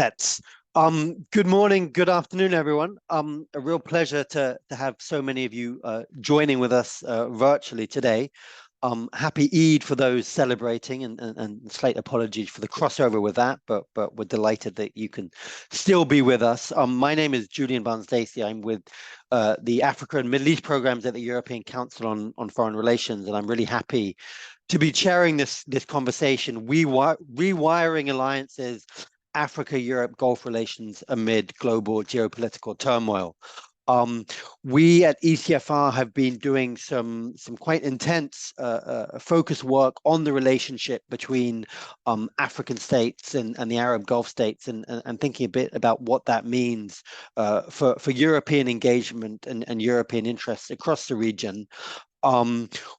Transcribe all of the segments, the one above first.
That's good morning, good afternoon, everyone. A real pleasure to have so many of you joining with us virtually today. Happy Eid for those celebrating, and slight apologies for the crossover with that, but we're delighted that you can still be with us. My name is Julien Barnes-Dacey. I'm with the Africa and Middle East programs at the European Council on Foreign Relations, and I'm really happy to be chairing this conversation. Rewiring alliances, Africa-Europe Gulf relations amid global geopolitical turmoil. We at ECFR have been doing some quite intense focus work on the relationship between African states and the Arab Gulf states, and thinking a bit about what that means for European engagement and European interests across the region.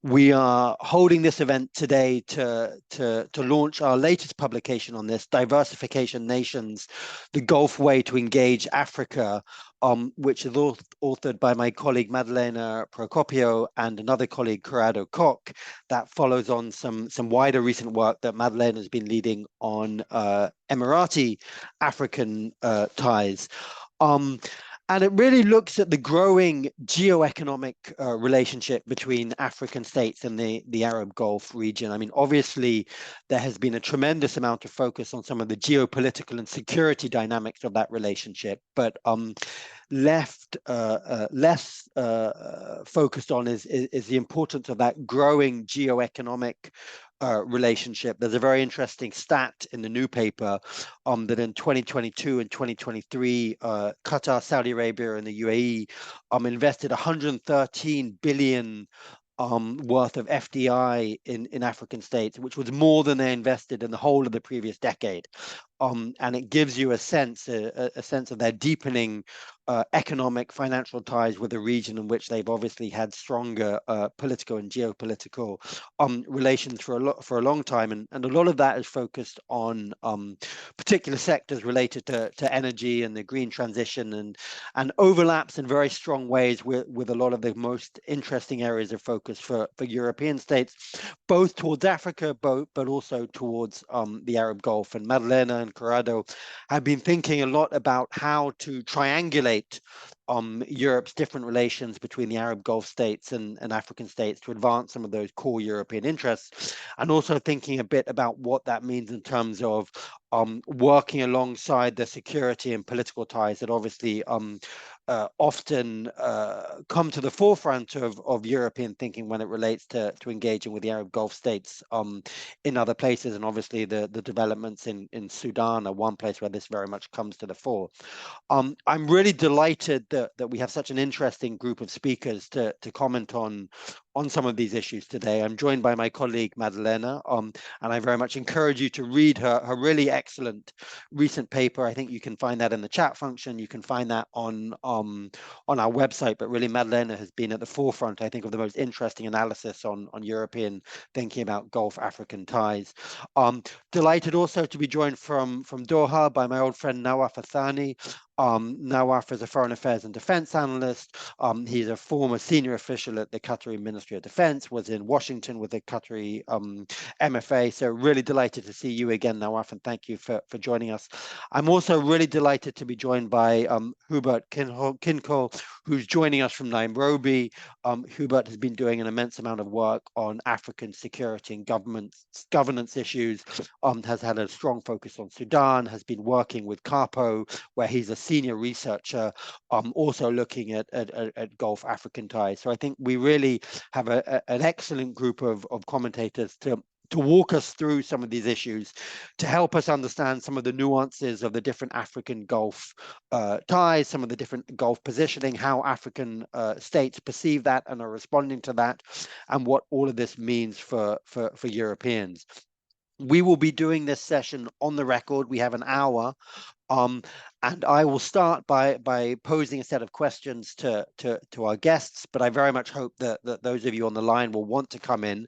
We are holding this event today to launch our latest publication on this, Diversification Nations, the Gulf Way to Engage Africa, which is authored by my colleague Maddalena Procopio and another colleague, Corrado Koch, that follows on some wider recent work that Maddalena has been leading on Emirati African ties. And it really looks at the growing geoeconomic relationship between African states and the Arab Gulf region. I mean, obviously, there has been a tremendous amount of focus on some of the geopolitical and security dynamics of that relationship, but less focused on is the importance of that growing geoeconomic relationship. There's a very interesting stat in the new paper that in 2022 and 2023, Qatar, Saudi Arabia, and the UAE invested 113 billion worth of FDI in African states, which was more than they invested in the whole of the previous decade. And it gives you a sense of their deepening economic, financial ties with a region in which they've obviously had stronger political and geopolitical relations for a long time, and a lot of that is focused on particular sectors related to energy and the green transition, and overlaps in very strong ways with a lot of the most interesting areas of focus for European states, both towards Africa, but also towards the Arab Gulf. And Maddalena and Corrado have been thinking a lot about how to triangulate Europe's different relations between the Arab Gulf states and African states to advance some of those core European interests, and also thinking a bit about what that means in terms of working alongside the security and political ties that obviously often come to the forefront of European thinking when it relates to engaging with the Arab Gulf states in other places. And obviously the developments in Sudan are one place where this very much comes to the fore. I'm really delighted that we have such an interesting group of speakers to comment on some of these issues today. I'm joined by my colleague Maddalena, and I very much encourage you to read her really excellent recent paper. I think you can find that in the chat function. You can find that on our website, but really Maddalena has been at the forefront, I think, of the most interesting analysis on European thinking about Gulf African ties. Delighted also to be joined from Doha by my old friend Nawaf Al-Thani. Nawaf is a foreign affairs and defense analyst. He's a former senior official at the Qatari Ministry of Defense, was in Washington with the Qatari MFA. So really delighted to see you again, Nawaf, and thank you for joining us. I'm also really delighted to be joined by Hubert Kinkoh, who's joining us from Nairobi. Hubert has been doing an immense amount of work on African security and governance issues, has had a strong focus on Sudan, has been working with CARPO, where he's a senior researcher, also looking at Gulf African ties. So I think we really have an excellent group of commentators to walk us through some of these issues, to help us understand some of the nuances of the different African Gulf ties, some of the different Gulf positioning, how African states perceive that and are responding to that, and what all of this means for Europeans. We will be doing this session on the record. We have an hour. And I will start by posing a set of questions to our guests, but I very much hope that those of you on the line will want to come in.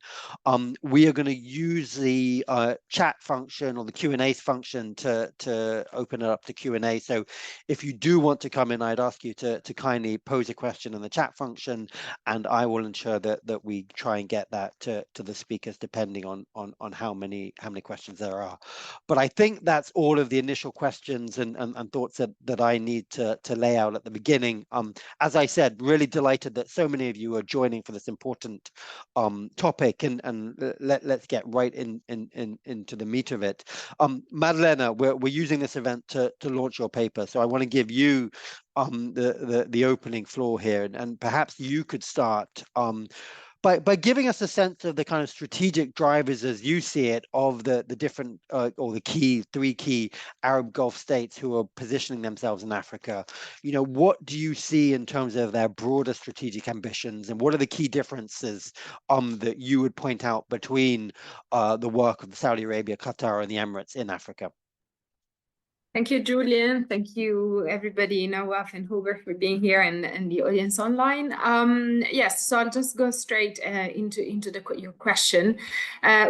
We are going to use the chat function or the Q&A function to open it up to Q&A. So if you do want to come in, I'd ask you to kindly pose a question in the chat function, and I will ensure that we try and get that to the speakers, depending on how many questions there are. But I think that's all of the initial questions questions and thoughts that I need to lay out at the beginning. As I said, really delighted that so many of you are joining for this important topic, and let's get right into the meat of it. Maddalena, we're using this event to launch your paper, so I want to give you the opening floor here, and perhaps you could start by giving us a sense of the kind of strategic drivers as you see it of the different or the three key Arab Gulf states who are positioning themselves in Africa. What do you see in terms of their broader strategic ambitions, and what are the key differences that you would point out between the work of Saudi Arabia, Qatar, and the Emirates in Africa? Thank you, Julien. Thank you, everybody, Nawaf and Hubert, for being here, and the audience online. Yes, so I'll just go straight into your question.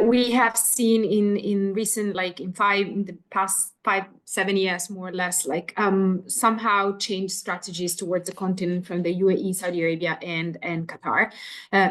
We have seen in recent, in the past 5-7 years, more or less, somehow changed strategies towards the continent from the UAE, Saudi Arabia, and Qatar,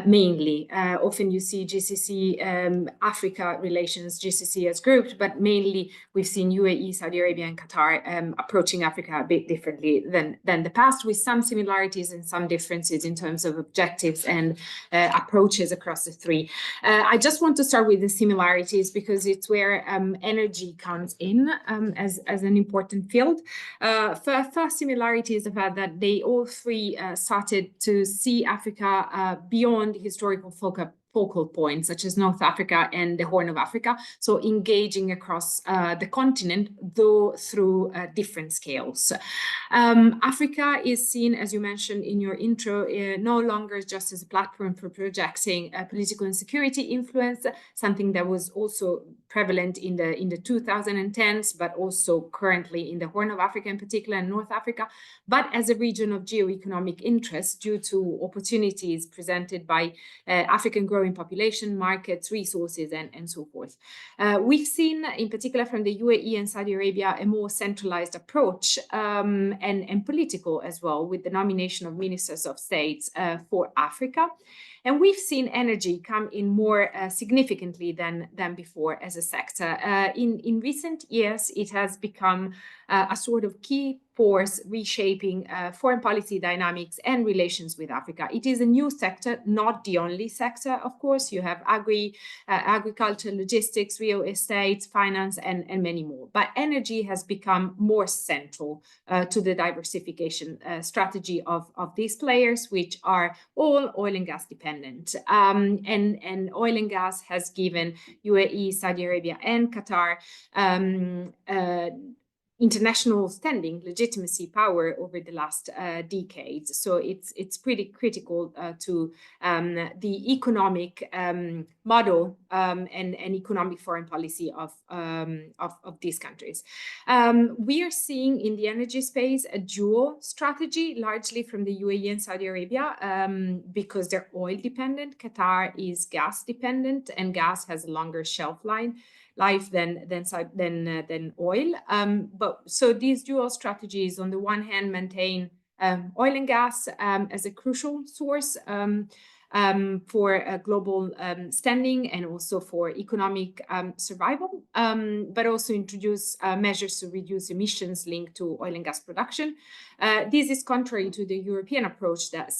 mainly. Often you see GCC, Africa relations, GCC as grouped, but mainly we've seen UAE, Saudi Arabia, and Qatar approaching Africa a bit differently than the past, with some similarities and some differences in terms of objectives and approaches across the three. I just want to start with the similarities because it's where energy comes in as an important field. First similarity is the fact that they all three started to see Africa beyond historical focal points, such as North Africa and the Horn of Africa, so engaging across the continent, though through different scales. Africa is seen, as you mentioned in your intro, no longer just as a platform for projecting political and security influence, something that was also prevalent in the 2010s, but also currently in the Horn of Africa in particular, and North Africa, but as a region of geoeconomic interest due to opportunities presented by African growing population, markets, resources, and so forth. We've seen, in particular from the UAE and Saudi Arabia, a more centralized approach and political as well, with the nomination of ministers of states for Africa. And we've seen energy come in more significantly than before as a sector. In recent years, it has become a sort of key force reshaping foreign policy dynamics and relations with Africa. It is a new sector, not the only sector, of course. You have agriculture, logistics, real estate, finance, and many more. But energy has become more central to the diversification strategy of these players, which are all oil and gas dependent. And oil and gas has given UAE, Saudi Arabia, and Qatar international standing, legitimacy, power over the last decades. So it's pretty critical to the economic model and economic foreign policy of these countries. We are seeing in the energy space a dual strategy, largely from the UAE and Saudi Arabia, because they're oil dependent. Qatar is gas dependent, and gas has a longer shelf life than oil. But so these dual strategies, on the one hand, maintain oil and gas as a crucial source for global standing and also for economic survival, but also introduce measures to reduce emissions linked to oil and gas production. This is contrary to the European approach that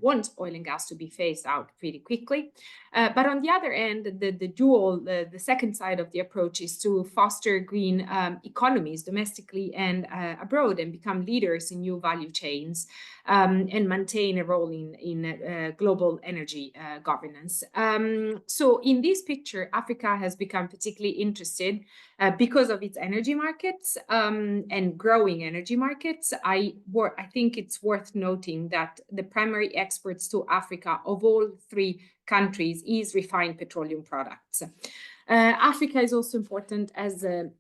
wants oil and gas to be phased out pretty quickly. But on the other end, the second side of the approach is to foster green economies domestically and abroad, and become leaders in new value chains and maintain a role in global energy governance. So in this picture, Africa has become particularly interested because of its energy markets and growing energy markets. I think it's worth noting that the primary exports to Africa of all three countries is refined petroleum products. Africa is also important as a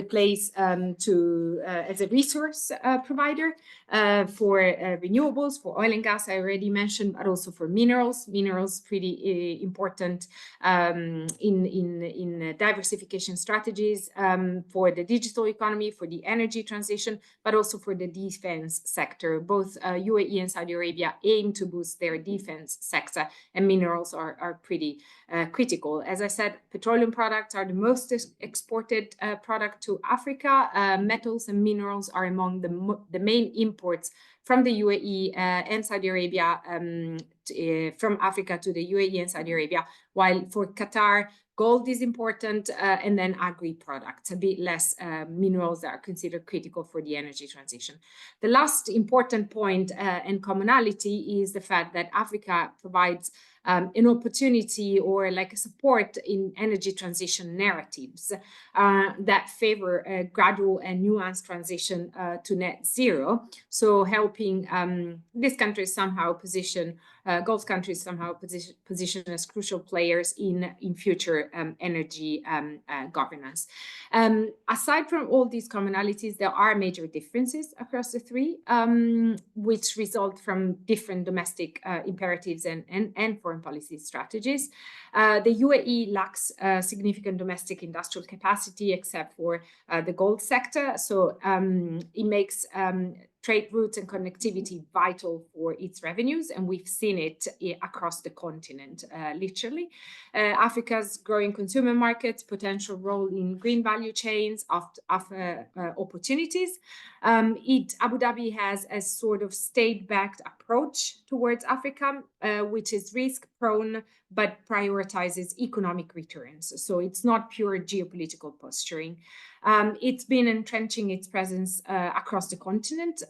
place as a resource provider for renewables, for oil and gas, I already mentioned, but also for minerals. Minerals pretty important in diversification strategies for the digital economy, for the energy transition, but also for the defense sector. Both UAE and Saudi Arabia aim to boost their defense sector, and minerals are pretty critical. As I said, petroleum products are the most exported exported product to Africa. Metals and minerals are among the main imports from the UAE and Saudi Arabia, from Africa to the UAE and Saudi Arabia, while for Qatar, gold is important, and then agri-products, a bit less minerals that are considered critical for the energy transition. The last important point and commonality is the fact that Africa provides an opportunity or like a support in energy transition narratives that favor a gradual and nuanced transition to net zero. So helping these countries somehow position, Gulf countries somehow position as crucial players in future energy governance. Aside from all these commonalities, there are major differences across the three, which result from different domestic imperatives and foreign policy strategies. The UAE lacks significant domestic industrial capacity except for the gold sector. So it makes trade routes and connectivity vital for its revenues, and we've seen it across the continent, literally. Africa's growing consumer markets, potential role in green value chains, offer opportunities. Abu Dhabi has a sort of state-backed approach towards Africa, which is risk-prone, but prioritizes economic returns. So it's not pure geopolitical posturing. It's been entrenching its presence across the continent.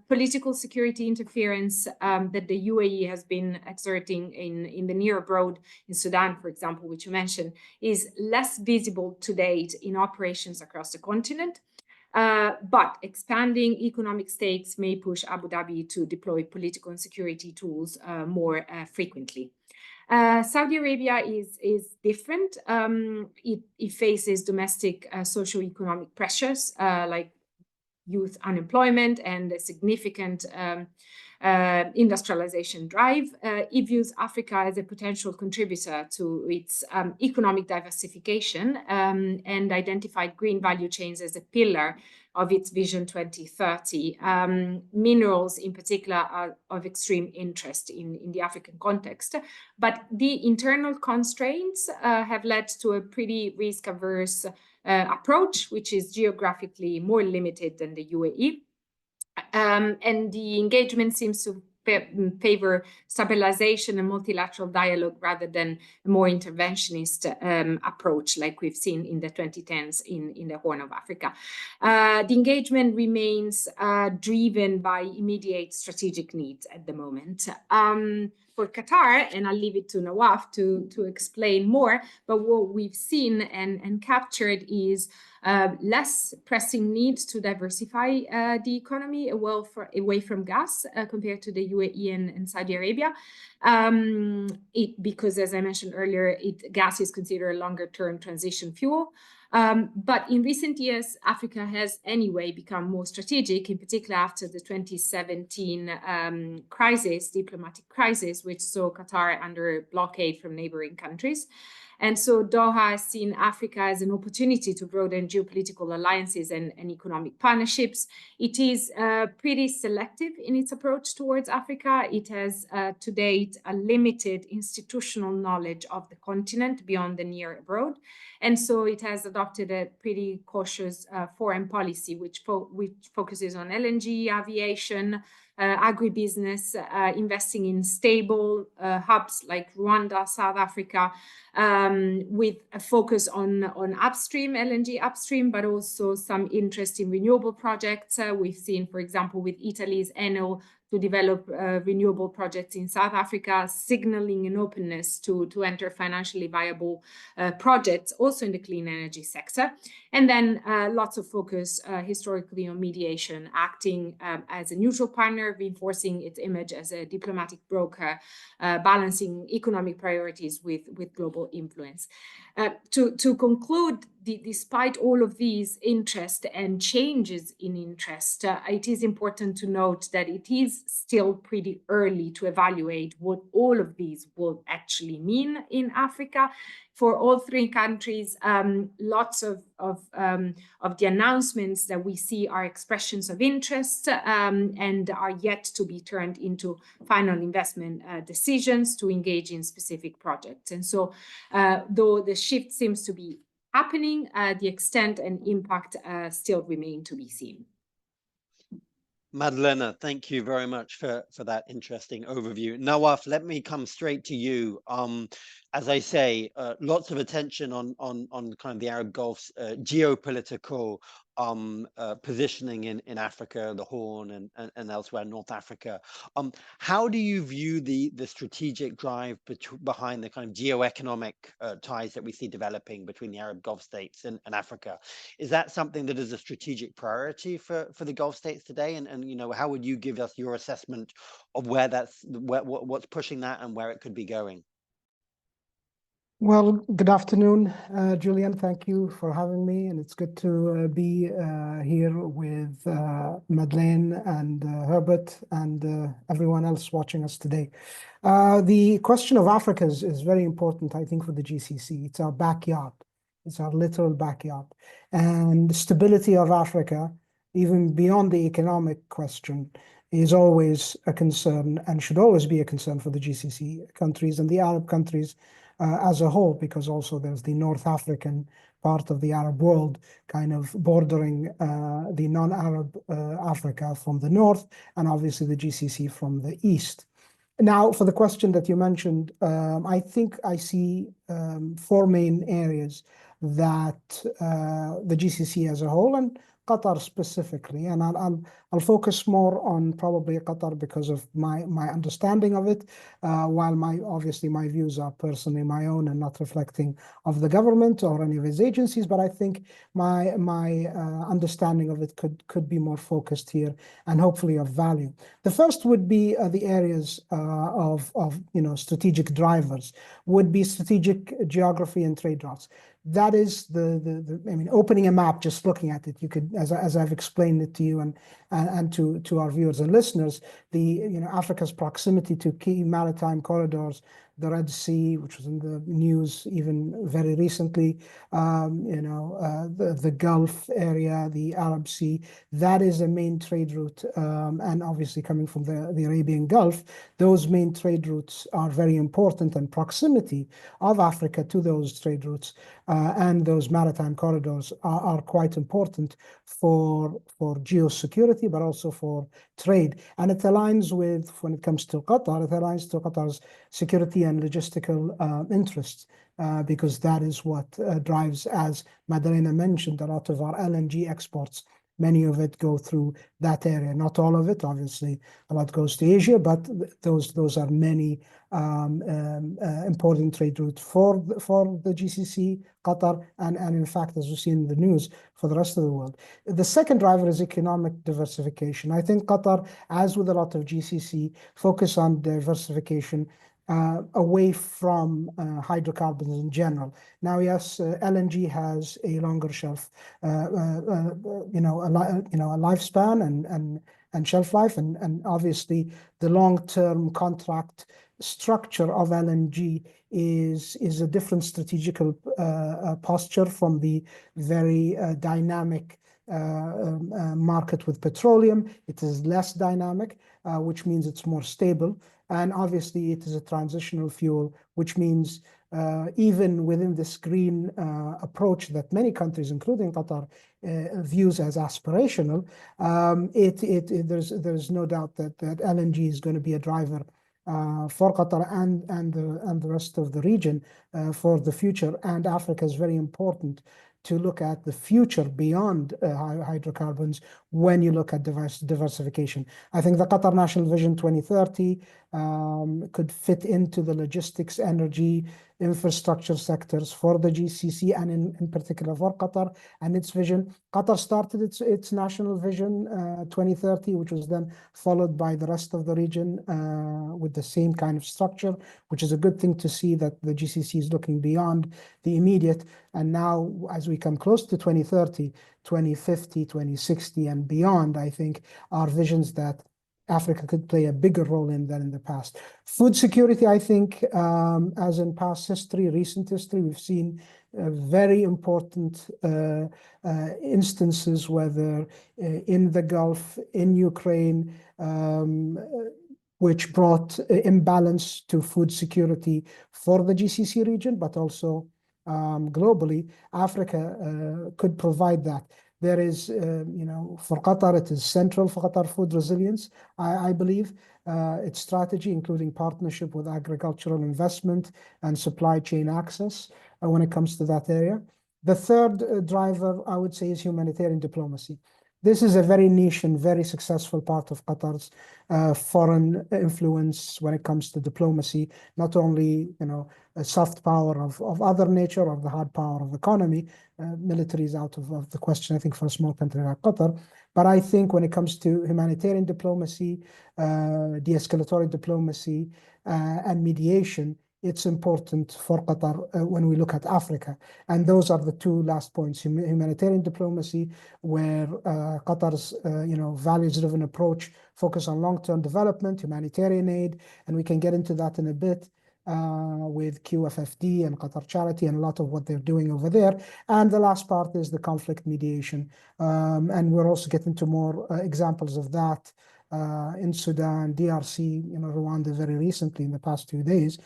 Political security interference that the UAE has been exerting in the near abroad, in Sudan, for example, which you mentioned, is less visible to date in operations across the continent. But expanding economic stakes may push Abu Dhabi to deploy political and security tools more frequently. Saudi Arabia is different. It faces domestic socio-economic pressures like youth unemployment and a significant industrialization drive. It views Africa as a potential contributor to its economic diversification and identified green value chains as a pillar of its Vision 2030. Minerals in particular are of extreme interest in the African context, but the internal constraints have led to a pretty risk-averse approach, which is geographically more limited than the UAE. And the engagement seems to favor stabilization and multilateral dialogue rather than a more interventionist approach like we've seen in the 2010s in the Horn of Africa. The engagement remains driven by immediate strategic needs at the moment. For Qatar, and I'll leave it to Nawaf to explain more, but what we've seen and captured is less pressing need to diversify the economy away from gas compared to the UAE and Saudi Arabia. Because, as I mentioned earlier, gas is considered a longer-term transition fuel. But in recent years, Africa has anyway become more strategic, in particular after the 2017 diplomatic crisis, which saw Qatar under blockade from neighboring countries. And so Doha has seen Africa as an opportunity to broaden geopolitical alliances and economic partnerships. It is pretty selective in its approach towards Africa. It has to date a limited institutional knowledge of the continent beyond the near abroad. And so it has adopted a pretty cautious foreign policy, which focuses on LNG, aviation, agribusiness, investing in stable hubs like Rwanda, South Africa, with a focus on upstream, LNG upstream, but also some interest in renewable projects. We've seen, for example, with Italy's Enel to develop renewable projects in South Africa, signaling an openness to enter financially viable projects, also in the clean energy sector. And then lots of focus historically on mediation, acting as a neutral partner, reinforcing its image as a diplomatic broker, balancing economic priorities with global influence. To conclude, despite all of these interests and changes in interest, it is important to note that it is still pretty early to evaluate what all of these will actually mean in Africa. For all three countries, lots of the announcements that we see are expressions of interest and are yet to be turned into final investment decisions to engage in specific projects. And so, though the shift seems to be happening. The extent and impact still remain to be seen. Maddalena, thank you very much for that interesting overview. Nawaf, let me come straight to you. As I say, lots of attention on kind of the Arab Gulf's geopolitical positioning in Africa, the Horn, and elsewhere, North Africa. How do you view the strategic drive behind the kind of geoeconomic ties that we see developing between the Arab Gulf states and Africa? Is that something that is a strategic priority for the Gulf states today? And you know, how would you give us your assessment of what's pushing that and where it could be going? Well, good afternoon, Julien. Thank you for having me, and it's good to be here with Maddalena and Hubert and everyone else watching us today. The question of Africa is very important, I think, for the GCC. It's our backyard. It's our literal backyard. And the stability of Africa, even beyond the economic question, is always a concern and should always be a concern for the GCC countries and the Arab countries as a whole, because also there's the North African part of the Arab world kind of bordering the non-Arab Africa from the north, and obviously the GCC from the east. Now, for the question that you mentioned, I think I see four main areas that the GCC as a whole and Qatar specifically, and I'll focus more on probably Qatar because of my understanding of it, while obviously my views are personally my own and not reflecting of the government or any of its agencies. But I think my understanding of it could be more focused here and hopefully of value. The first would be the areas of strategic drivers, would be strategic geography and trade routes. That is I mean, opening a map, just looking at it, you could, as I've explained it to you and to our viewers and listeners, Africa's proximity to key maritime corridors, the Red Sea, which was in the news even very recently, the Gulf area, the Arab Sea, that is a main trade route. And obviously coming from the Arabian Gulf, those main trade routes are very important, and proximity of Africa to those trade routes and those maritime corridors are quite important for geosecurity, but also for trade. And it aligns with, when it comes to Qatar, it aligns to Qatar's security and logistical interests, because that is what drives, as Maddalena mentioned, a lot of our LNG exports. Many of it go through that area. Not all of it, obviously. A lot goes to Asia, but those are many important trade routes for the GCC, Qatar, and in fact, as we see in the news, for the rest of the world. The second driver is economic diversification. I think Qatar, as with a lot of GCC, focus on diversification away from hydrocarbons in general. Now, yes, LNG has a longer shelf, a lifespan and shelf life, and obviously the long-term contract structure of LNG is a different strategical posture from the very dynamic market with petroleum. It is less dynamic, which means it's more stable. And obviously, it is a transitional fuel, which means even within this green approach that many countries, including Qatar, views as aspirational, there's no doubt that LNG is going to be a driver for Qatar and the rest of the region for the future. And Africa is very important to look at the future beyond hydrocarbons when you look at diversification. I think the Qatar National Vision 2030 could fit into the logistics, energy, infrastructure sectors for the GCC, and in particular for Qatar and its vision. Qatar started its National Vision 2030, which was then followed by the rest of the region with the same kind of structure, which is a good thing to see that the GCC is looking beyond the immediate. And now, as we come close to 2030, 2050, 2060, and beyond, I think are visions that Africa could play a bigger role in than in the past. Food security, I think, as in past history, recent history, we've seen very important instances, whether in the Gulf, in Ukraine, which brought imbalance to food security for the GCC region, but also globally, Africa could provide that. There is, for Qatar, it is central for Qatar food resilience, I believe. Its strategy, including partnership with agricultural investment and supply chain access when it comes to that area. The third driver, I would say, is humanitarian diplomacy. This is a very niche and very successful part of Qatar's foreign influence when it comes to diplomacy, not only, a soft power of other nature or the hard power of economy. Military is out of the question, I think, for a small country like Qatar. But I think when it comes to humanitarian diplomacy, de-escalatory diplomacy, and mediation, it's important for Qatar when we look at Africa. And those are the two last points: humanitarian diplomacy, where Qatar's values-driven approach focus on long-term development, humanitarian aid, and we can get into that in a bit with QFFD and Qatar Charity and a lot of what they're doing over there. And the last part is the conflict mediation. And we're also getting to more examples of that in Sudan, DRC, Rwanda very recently in the past 2 days,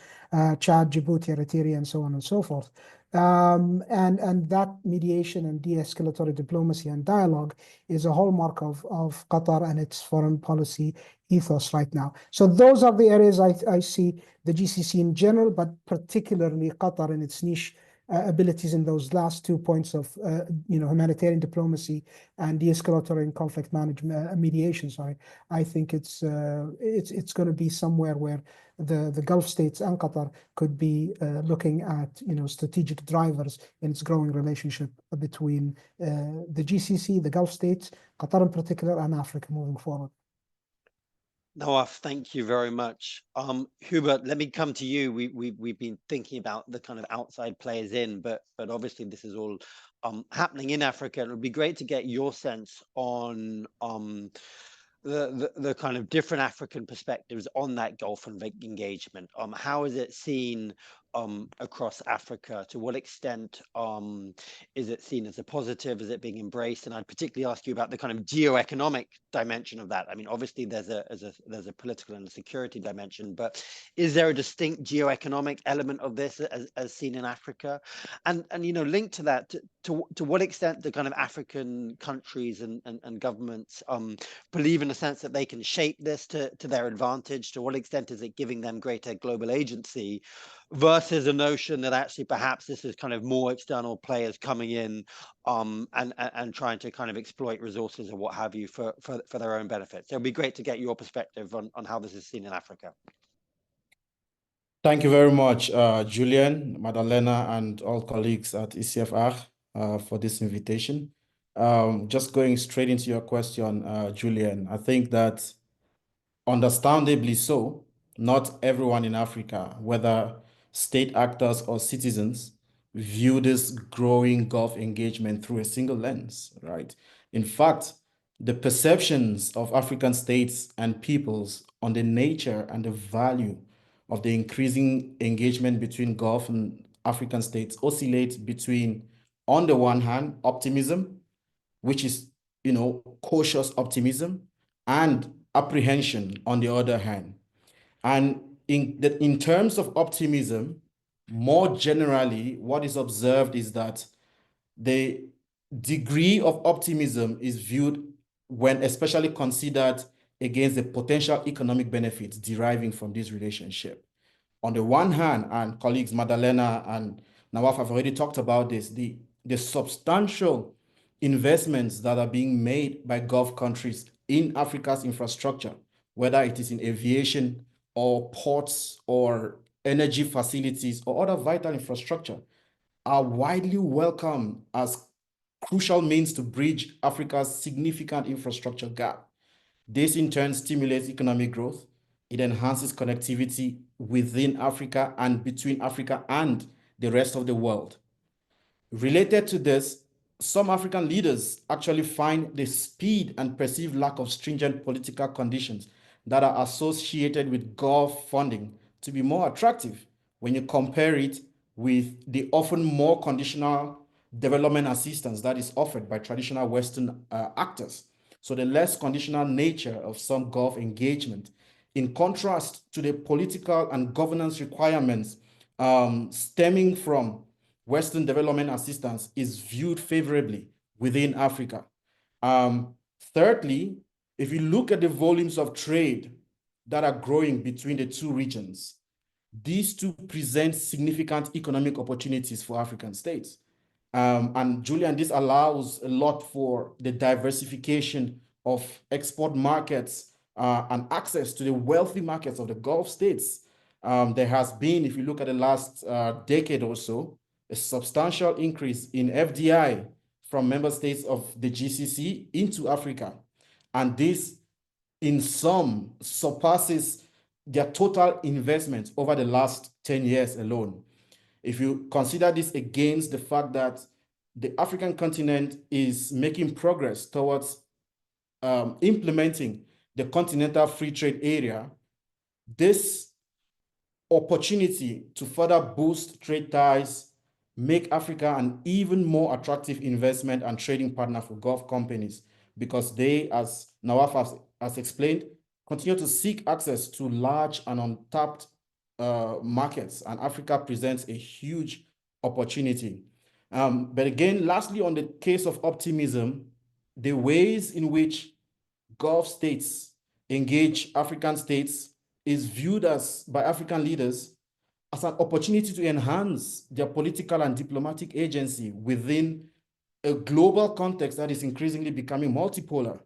Chad, Djibouti, Eritrea, and so on and so forth. And that mediation and de-escalatory diplomacy and dialogue is a hallmark of Qatar and its foreign policy ethos right now. So those are the areas I see the GCC in general, but particularly Qatar and its niche abilities in those last 2 points of humanitarian diplomacy and de-escalatory and conflict management mediation. Sorry, I think it's going to be somewhere where the Gulf states and Qatar could be looking at strategic drivers in its growing relationship between the GCC, the Gulf states, Qatar in particular, and Africa moving forward. Nawaf, thank you very much. Hubert, let me come to you. We've been thinking about the kind of outside players in, but obviously this is all happening in Africa. It would be great to get your sense on the kind of different African perspectives on that Gulf engagement. How is it seen across Africa? To what extent is it seen as a positive? Is it being embraced? And I'd particularly ask you about the kind of geoeconomic dimension of that. I mean, obviously there's a political and a security dimension, but is there a distinct geoeconomic element of this as seen in Africa? And linked to that, to what extent the kind of African countries and governments believe in a sense that they can shape this to their advantage? To what extent is it giving them greater global agency versus a notion that actually perhaps this is kind of more external players coming in and trying to kind of exploit resources or what have you for their own benefit? So it'd be great to get your perspective on how this is seen in Africa. Thank you very much, Julien, Maddalena, and all colleagues at ECFR for this invitation. Just going straight into your question, Julien, I think that understandably so, not everyone in Africa, whether state actors or citizens, view this growing Gulf engagement through a single lens, right? In fact, the perceptions of African states and peoples on the nature and the value of the increasing engagement between Gulf and African states oscillate between, on the one hand, optimism, which is, cautious optimism, and apprehension on the other hand. And in terms of optimism, more generally, what is observed is that the degree of optimism is viewed when especially considered against the potential economic benefits deriving from this relationship. On the one hand, and colleagues Maddalena and Nawaf have already talked about this, the substantial investments that are being made by Gulf countries in Africa's infrastructure, whether it is in aviation or ports or energy facilities or other vital infrastructure, are widely welcomed as crucial means to bridge Africa's significant infrastructure gap. This in turn stimulates economic growth. It enhances connectivity within Africa and between Africa and the rest of the world. Related to this, some African leaders actually find the speed and perceived lack of stringent political conditions that are associated with Gulf funding to be more attractive when you compare it with the often more conditional development assistance that is offered by traditional Western actors. So the less conditional nature of some Gulf engagement, in contrast to the political and governance requirements stemming from Western development assistance is viewed favorably within Africa. Thirdly, if you look at the volumes of trade that are growing between the two regions, these two present significant economic opportunities for African states. And Julien, this allows a lot for the diversification of export markets and access to the wealthy markets of the Gulf states. There has been, if you look at the last decade or so, a substantial increase in FDI from member states of the GCC into Africa. And this, in sum, surpasses their total investment over the last 10 years alone. If you consider this against the fact that the African continent is making progress towards implementing the Continental Free Trade Area, this opportunity to further boost trade ties, make Africa an even more attractive investment and trading partner for Gulf companies, because they, as Nawaf has explained, continue to seek access to large and untapped markets, and Africa presents a huge opportunity. But again, lastly, on the case of optimism, the ways in which Gulf states engage African states is viewed by African leaders as an opportunity to enhance their political and diplomatic agency within a global context that is increasingly becoming multipolar.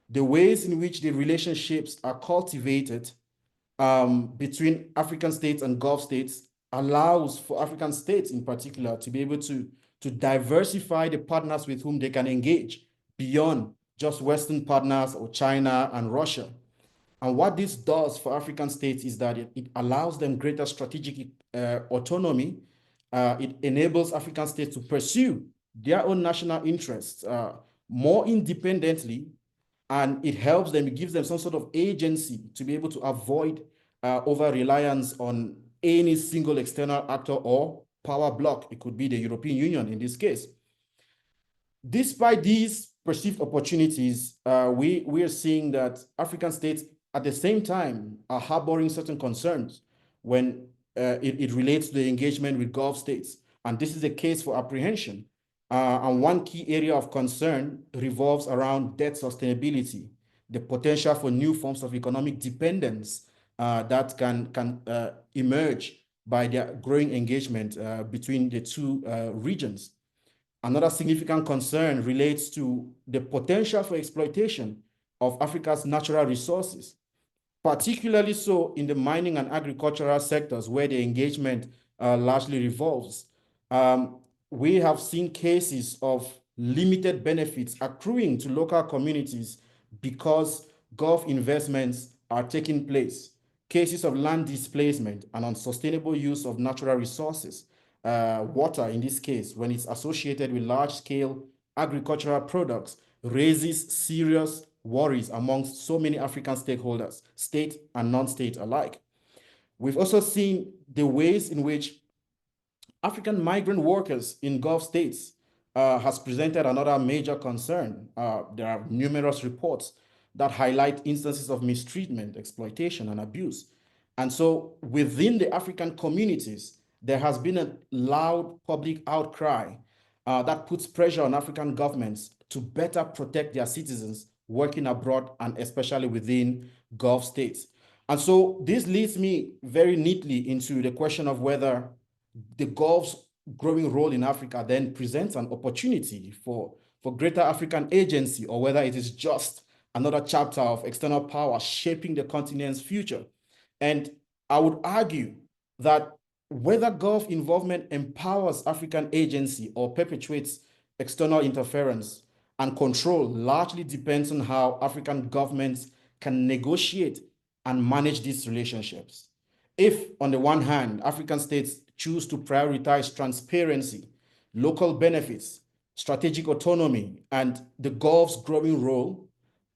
The ways in which the relationships are cultivated between African states and Gulf states allows for African states in particular to be able to diversify the partners with whom they can engage beyond just Western partners or China and Russia. And what this does for African states is that it allows them greater strategic autonomy. It enables African states to pursue their own national interests more independently, and it helps them, it gives them some sort of agency to be able to avoid over-reliance on any single external actor or power bloc. It could be the European Union in this case. Despite these perceived opportunities, we are seeing that African states at the same time are harboring certain concerns when it relates to the engagement with Gulf states. And this is a case for apprehension. And one key area of concern revolves around debt sustainability, the potential for new forms of economic dependence that can emerge by their growing engagement between the two regions. Another significant concern relates to the potential for exploitation of Africa's natural resources, particularly so in the mining and agricultural sectors where the engagement largely revolves. We have seen cases of limited benefits accruing to local communities because Gulf investments are taking place, cases of land displacement and unsustainable use of natural resources, water in this case, when it's associated with large-scale agricultural products, raises serious worries amongst so many African stakeholders, state and non-state alike. We've also seen the ways in which African migrant workers in Gulf states has presented another major concern. There are numerous reports that highlight instances of mistreatment, exploitation, and abuse. And so within the African communities, there has been a loud public outcry that puts pressure on African governments to better protect their citizens working abroad and especially within Gulf states. And so this leads me very neatly into the question of whether the Gulf's growing role in Africa then presents an opportunity for greater African agency, or whether it is just another chapter of external power shaping the continent's future. And I would argue that whether Gulf involvement empowers African agency or perpetuates external interference and control largely depends on how African governments can negotiate and manage these relationships. If, on the one hand, African states choose to prioritize transparency, local benefits, strategic autonomy, and the Gulf's growing role,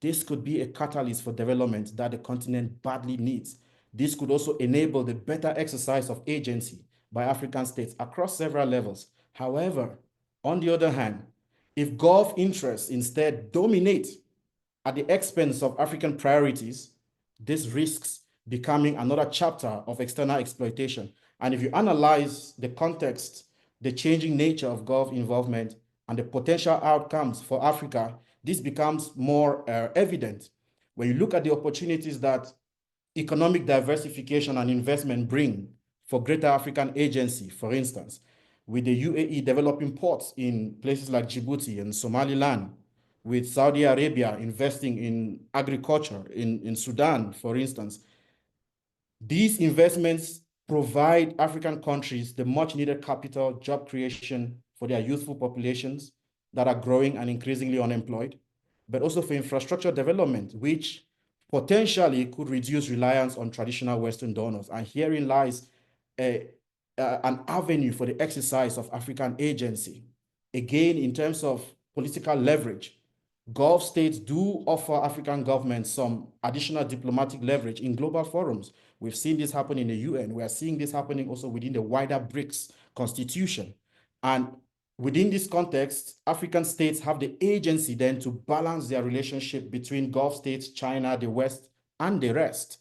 this could be a catalyst for development that the continent badly needs. This could also enable the better exercise of agency by African states across several levels. However, on the other hand, if Gulf interests instead dominate at the expense of African priorities, this risks becoming another chapter of external exploitation. And if you analyze the context the changing nature of Gulf involvement and the potential outcomes for Africa, this becomes more evident. When you look at the opportunities that economic diversification and investment bring for greater African agency, for instance, with the UAE developing ports in places like Djibouti and Somaliland, with Saudi Arabia investing in agriculture in Sudan, for instance, these investments provide African countries the much needed capital, job creation for their youthful populations that are growing and increasingly unemployed, but also for infrastructure development, which potentially could reduce reliance on traditional Western donors. And herein lies an avenue for the exercise of African agency. Again, in terms of political leverage, Gulf states do offer African governments some additional diplomatic leverage in global forums. We've seen this happen in the UN. We are seeing this happening also within the wider BRICS constitution. And within this context, African states have the agency then to balance their relationship between Gulf states, China, the West, and the rest.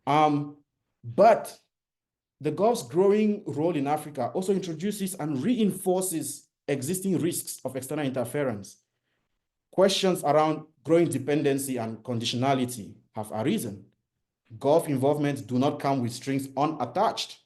But the Gulf's growing role in Africa also introduces and reinforces existing risks of external interference. Questions around growing dependency and conditionality have arisen. Gulf involvements do not come with strings unattached,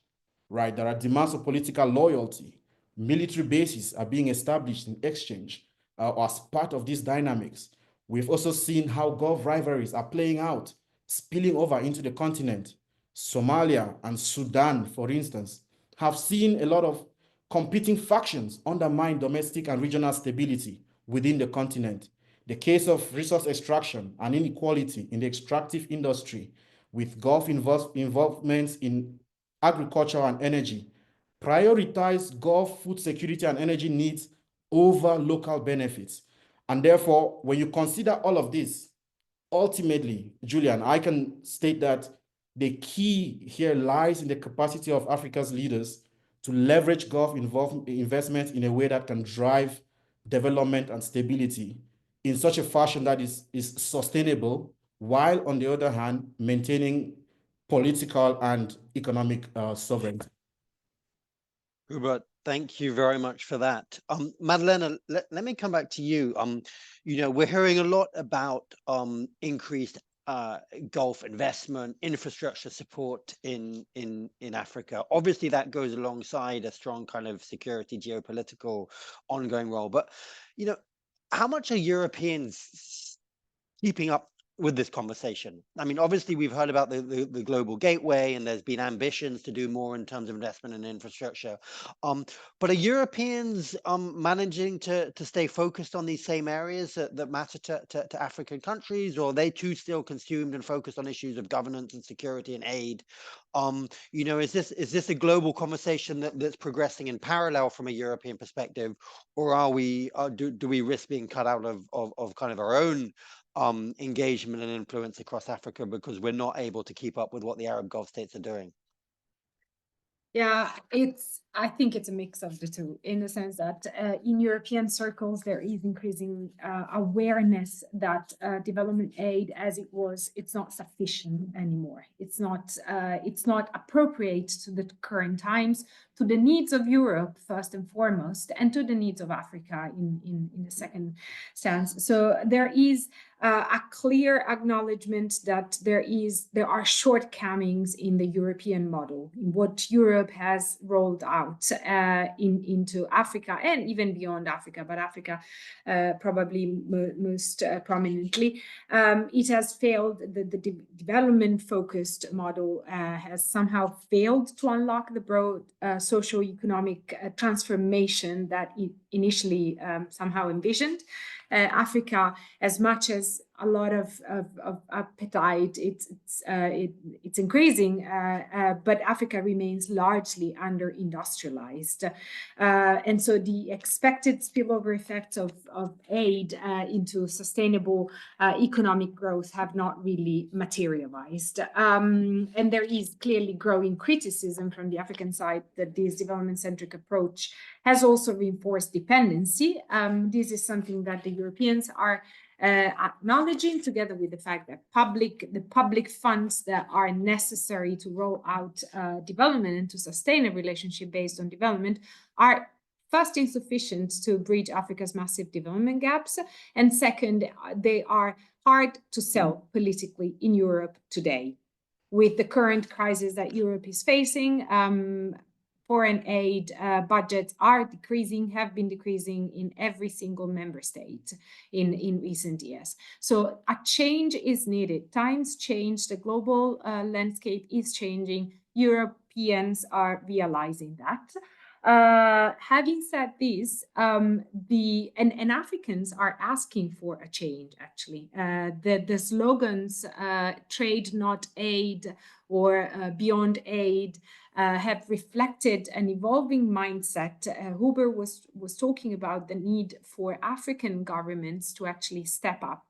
right? There are demands of political loyalty. Military bases are being established in exchange as part of these dynamics. We've also seen how Gulf rivalries are playing out, spilling over into the continent. Somalia and Sudan, for instance, have seen a lot of competing factions undermine domestic and regional stability within the continent. The case of resource extraction and inequality in the extractive industry, with Gulf involvements in agriculture and energy, prioritize Gulf food security and energy needs over local benefits. And therefore, when you consider all of this, ultimately, Julien, I can state that the key here lies in the capacity of Africa's leaders to leverage Gulf investment in a way that can drive development and stability in such a fashion that is sustainable, while on the other hand, maintaining political and economic sovereignty. Hubert, thank you very much for that. Maddalena, let me come back to you. You know, we're hearing a lot about increased Gulf investment, infrastructure support in Africa. Obviously, that goes alongside a strong kind of security, geopolitical ongoing role. But, you know, how much are Europeans keeping up with this conversation? I mean, obviously, we've heard about the global gateway, and there's been ambitions to do more in terms of investment in infrastructure. But are Europeans managing to stay focused on these same areas that matter to African countries, or are they too still consumed and focused on issues of governance and security and aid? You know, is this a global conversation that's progressing in parallel from a European perspective, or are we do we risk being cut out of kind of our own engagement and influence across Africa because we're not able to keep up with what the Arab Gulf states are doing? Yeah, I think it's a mix of the two, in the sense that in European circles, there is increasing awareness that development aid as it was, it's not sufficient anymore. It's not appropriate to the current times, to the needs of Europe, first and foremost, and to the needs of Africa in the second sense. So there is a clear acknowledgement that there are shortcomings in the European model, in what Europe has rolled out into Africa and even beyond Africa, but Africa probably most prominently. It has failed. The development-focused model has somehow failed to unlock the broad socio-economic transformation that it initially somehow envisioned. Africa, as much as a lot of appetite, it's increasing, but Africa remains largely under-industrialized. And so the expected spillover effects of aid into sustainable economic growth have not really materialized. And there is clearly growing criticism from the African side that this development-centric approach has also reinforced dependency. This is something that the Europeans are acknowledging, together with the fact that the public funds that are necessary to roll out development and to sustain a relationship based on development are first, insufficient to bridge Africa's massive development gaps, and second, they are hard to sell politically in Europe today. With the current crisis that Europe is facing, foreign aid budgets are decreasing, have been decreasing in every single member state in recent years. So a change is needed. Times change, the global landscape is changing. Europeans are realizing that. Having said this, and Africans are asking for a change, actually. The slogans, trade not aid, or beyond aid, have reflected an evolving mindset. Hubert was talking about the need for African governments to actually step up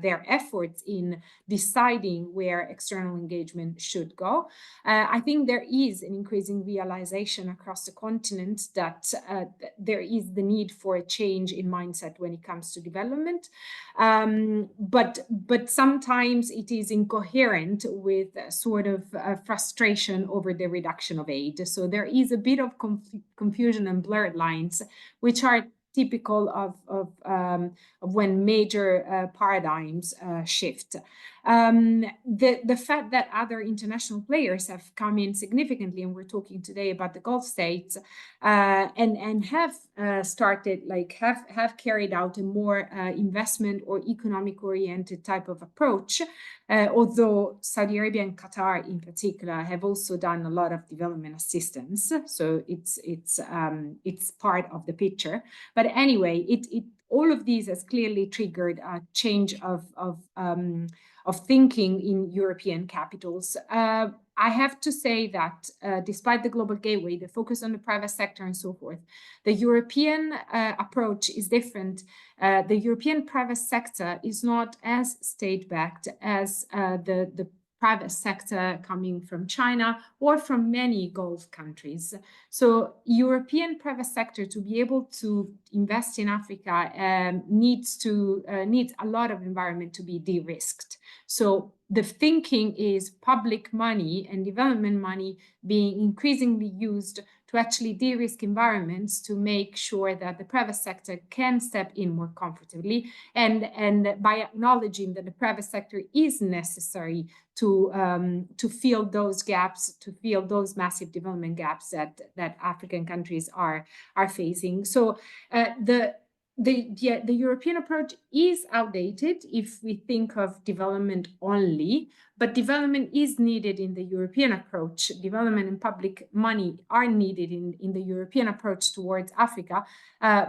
their efforts in deciding where external engagement should go. I think there is an increasing realization across the continent that there is the need for a change in mindset when it comes to development. But sometimes it is incoherent with sort of frustration over the reduction of aid. So there is a bit of confusion and blurred lines, which are typical of when major paradigms shift. The fact that other international players have come in significantly, and we're talking today about the Gulf states, and have started, have carried out a more investment or economic oriented type of approach, although Saudi Arabia and Qatar in particular have also done a lot of development assistance, so it's part of the picture. But anyway, all of these has clearly triggered a change of thinking in European capitals. I have to say that despite the global gateway, the focus on the private sector and so forth, the European approach is different. The European private sector is not as state-backed as the private sector coming from China or from many Gulf countries. So European private sector, to be able to invest in Africa, needs a lot of environment to be de-risked. So the thinking is public money and development money being increasingly used to actually de-risk environments, to make sure that the private sector can step in more comfortably, and by acknowledging that the private sector is necessary to fill those gaps, to fill those massive development gaps that African countries are facing. So the European approach is outdated if we think of development only, but development is needed in the European approach. Development and public money are needed in the European approach towards Africa,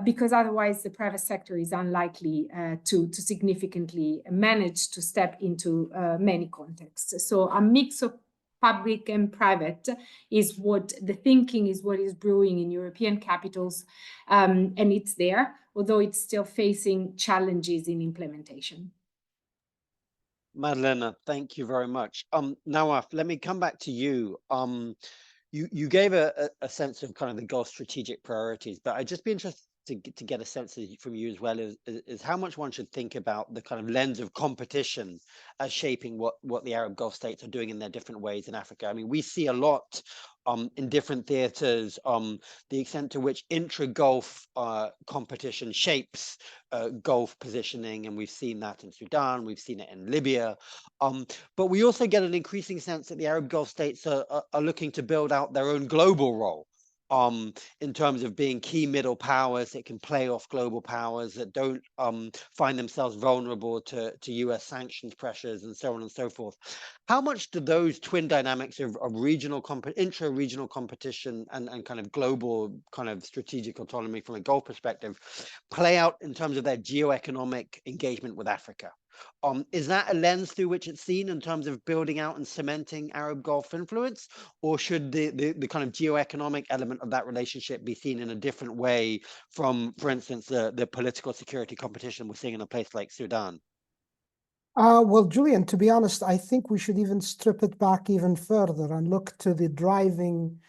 because otherwise the private sector is unlikely to significantly manage to step into many contexts. So a mix of public and private is what the thinking is, what is brewing in European capitals, and it's there, although it's still facing challenges in implementation. Maddalena, thank you very much. Nawaf, let me come back to you. You gave a sense of kind of the Gulf strategic priorities, but I'd just be interested to get a sense from you as well is how much one should think about the kind of lens of competition as shaping what the Arab Gulf states are doing in their different ways in Africa. I mean, we see a lot in different theaters, the extent to which intra-Gulf competition shapes Gulf positioning, and we've seen that in Sudan, we've seen it in Libya, but we also get an increasing sense that the Arab Gulf states are looking to build out their own global role. In terms of being key middle powers that can play off global powers, that don't find themselves vulnerable to US sanctions pressures and so on and so forth. How much do those twin dynamics of regional intra-regional competition and kind of global kind of strategic autonomy from a Gulf perspective play out in terms of their geoeconomic engagement with Africa? Is that a lens through which it's seen in terms of building out and cementing Arab Gulf influence, or should the kind of geoeconomic element of that relationship be seen in a different way from, for instance, the political security competition we're seeing in a place like Sudan? Well, Julien, to be honest, I think we should even strip it back even further and look to the driving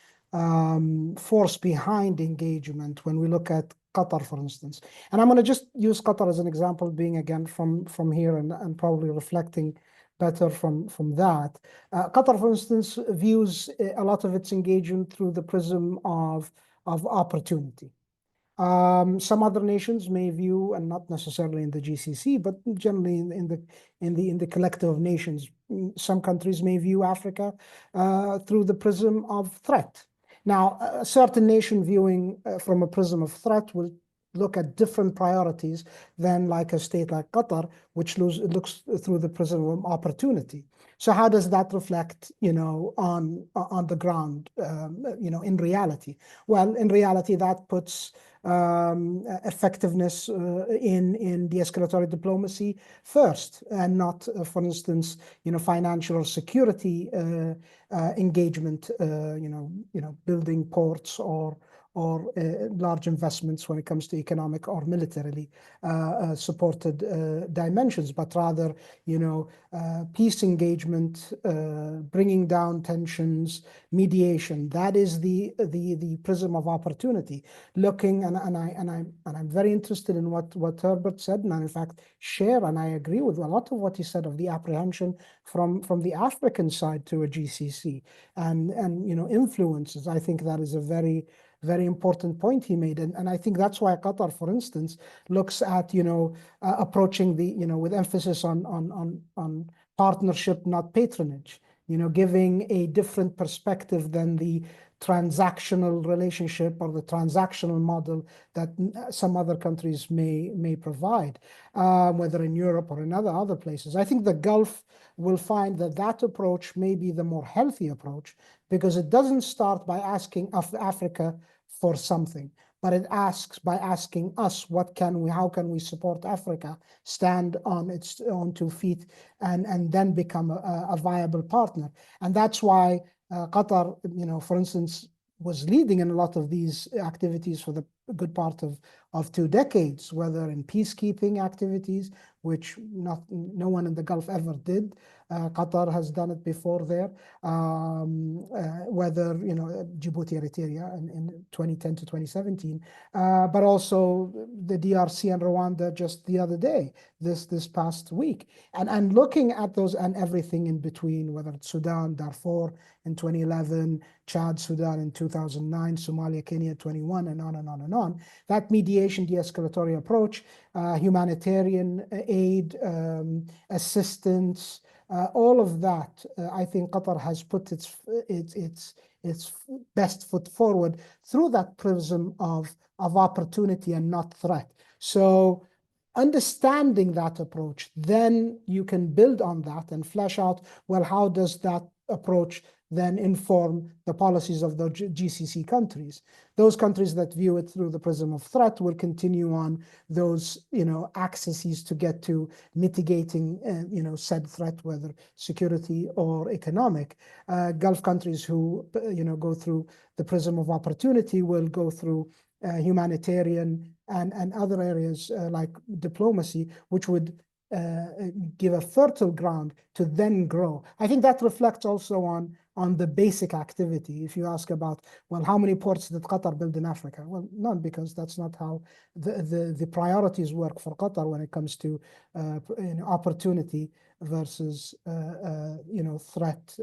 force behind engagement when we look at Qatar, for instance. And I'm going to just use Qatar as an example, being again from here and probably reflecting better from that. Qatar, for instance, views a lot of its engagement through the prism of opportunity. Some other nations may view, and not necessarily in the GCC, but generally in the collective of nations, some countries may view Africa through the prism of threat. Now, a certain nation viewing from a prism of threat will look at different priorities than like a state like Qatar, which looks through the prism of opportunity. So how does that reflect, on the ground, in reality? Well, in reality, that puts effectiveness in de-escalatory diplomacy first, and not, for instance, financial or security engagement, building ports or large investments when it comes to economic or militarily supported dimensions, but rather, peace engagement, bringing down tensions, mediation. That is the prism of opportunity. Looking, and I'm very interested in what Hubert said, and I, in fact, share, and I agree with a lot of what he said of the apprehension from the African side to a GCC and influences. I think that is a very important point he made. And I think that's why Qatar, for instance, looks at, approaching with emphasis on partnership, not patronage, giving a different perspective than the transactional relationship or the transactional model that some other countries may provide, whether in Europe or in other places. I think the Gulf will find that approach may be the more healthy approach, because it doesn't start by asking Africa for something, but it asks by asking us, how can we support Africa stand on its own 2 feet and then become a viable partner. And that's why Qatar, for instance, was leading in a lot of these activities for the good part of 2 decades, whether in peacekeeping activities, which no one in the Gulf ever did. Qatar has done it before there, whether, Djibouti, Eritrea in 2010 to 2017, but also the DRC and Rwanda just the other day, this past week. And looking at those and everything in between, whether it's Sudan, Darfur in 2011, Chad, Sudan in 2009, Somalia, Kenya 21, and on and on and on. That mediation, de-escalatory approach, humanitarian aid, assistance, all of that, I think Qatar has put its best foot forward through that prism of opportunity and not threat. So understanding that approach, then you can build on that and flesh out, well, how does that approach then inform the policies of the GCC countries? Those countries that view it through the prism of threat will continue on those, axes to get to mitigating, said threat, whether security or economic. Gulf countries who, go through the prism of opportunity will go through humanitarian and other areas like diplomacy, which would give a fertile ground to then grow. I think that reflects also on the basic activity. If you ask about, well, how many ports did Qatar build in Africa? Well, none, because that's not how the priorities work for Qatar when it comes to opportunity versus threat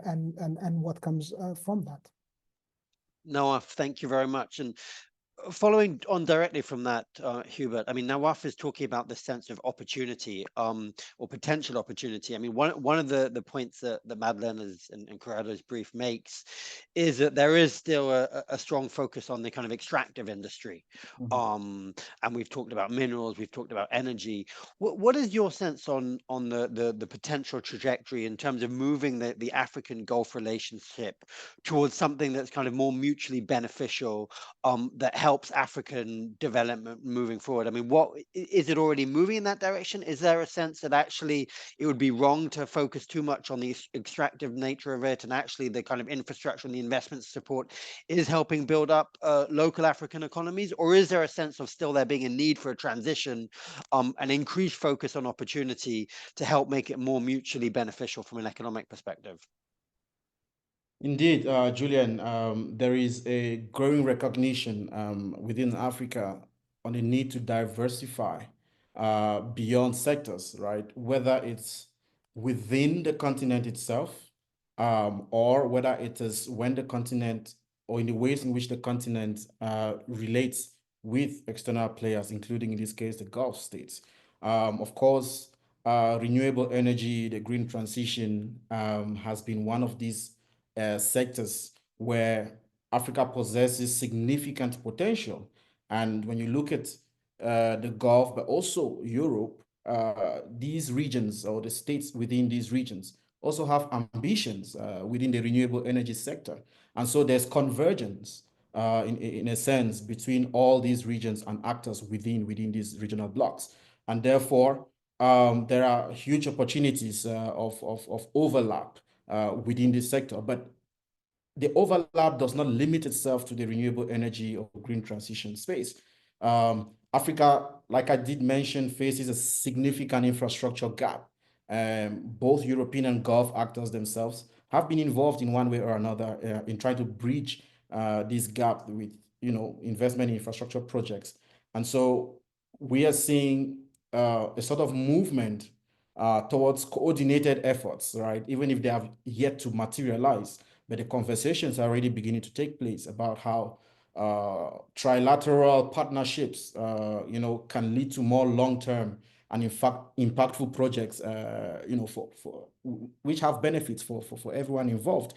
and what comes from that. Nawaf, thank you very much. And following on directly from that, Hubert, I mean, Nawaf is talking about the sense of opportunity or potential opportunity. I mean, one of the points that Maddalena's and Corrado's brief makes is that there is still a strong focus on the kind of extractive industry. And we've talked about minerals, we've talked about energy. What is your sense on the potential trajectory in terms of moving the African Gulf relationship towards something that's kind of more mutually beneficial, that helps African development moving forward? I mean, what is it already moving in that direction? Is there a sense that actually it would be wrong to focus too much on the extractive nature of it, and actually the kind of infrastructure and the investment support is helping build up local African economies? Or is there a sense of still there being a need for a transition, an increased focus on opportunity to help make it more mutually beneficial from an economic perspective? Indeed, Julien, there is a growing recognition within Africa on the need to diversify beyond sectors, right? Whether it's within the continent itself, or whether it is when the continent or in the ways in which the continent relates with external players, including in this case, the Gulf states. Of course, renewable energy, the green transition has been one of these sectors where Africa possesses significant potential. And when you look at the Gulf, but also Europe, these regions or the states within these regions also have ambitions within the renewable energy sector. And so there's convergence in a sense between all these regions and actors within these regional blocks. And therefore, there are huge opportunities of overlap within this sector. But the overlap does not limit itself to the renewable energy or green transition space. Africa, like I did mention, faces a significant infrastructure gap. Both European and Gulf actors themselves have been involved in one way or another in trying to bridge this gap with, investment in infrastructure projects. And so we are seeing a sort of movement towards coordinated efforts, right? Even if they have yet to materialize, but the conversations are already beginning to take place about how trilateral partnerships, can lead to more long-term and in fact impactful projects, for which have benefits for everyone involved.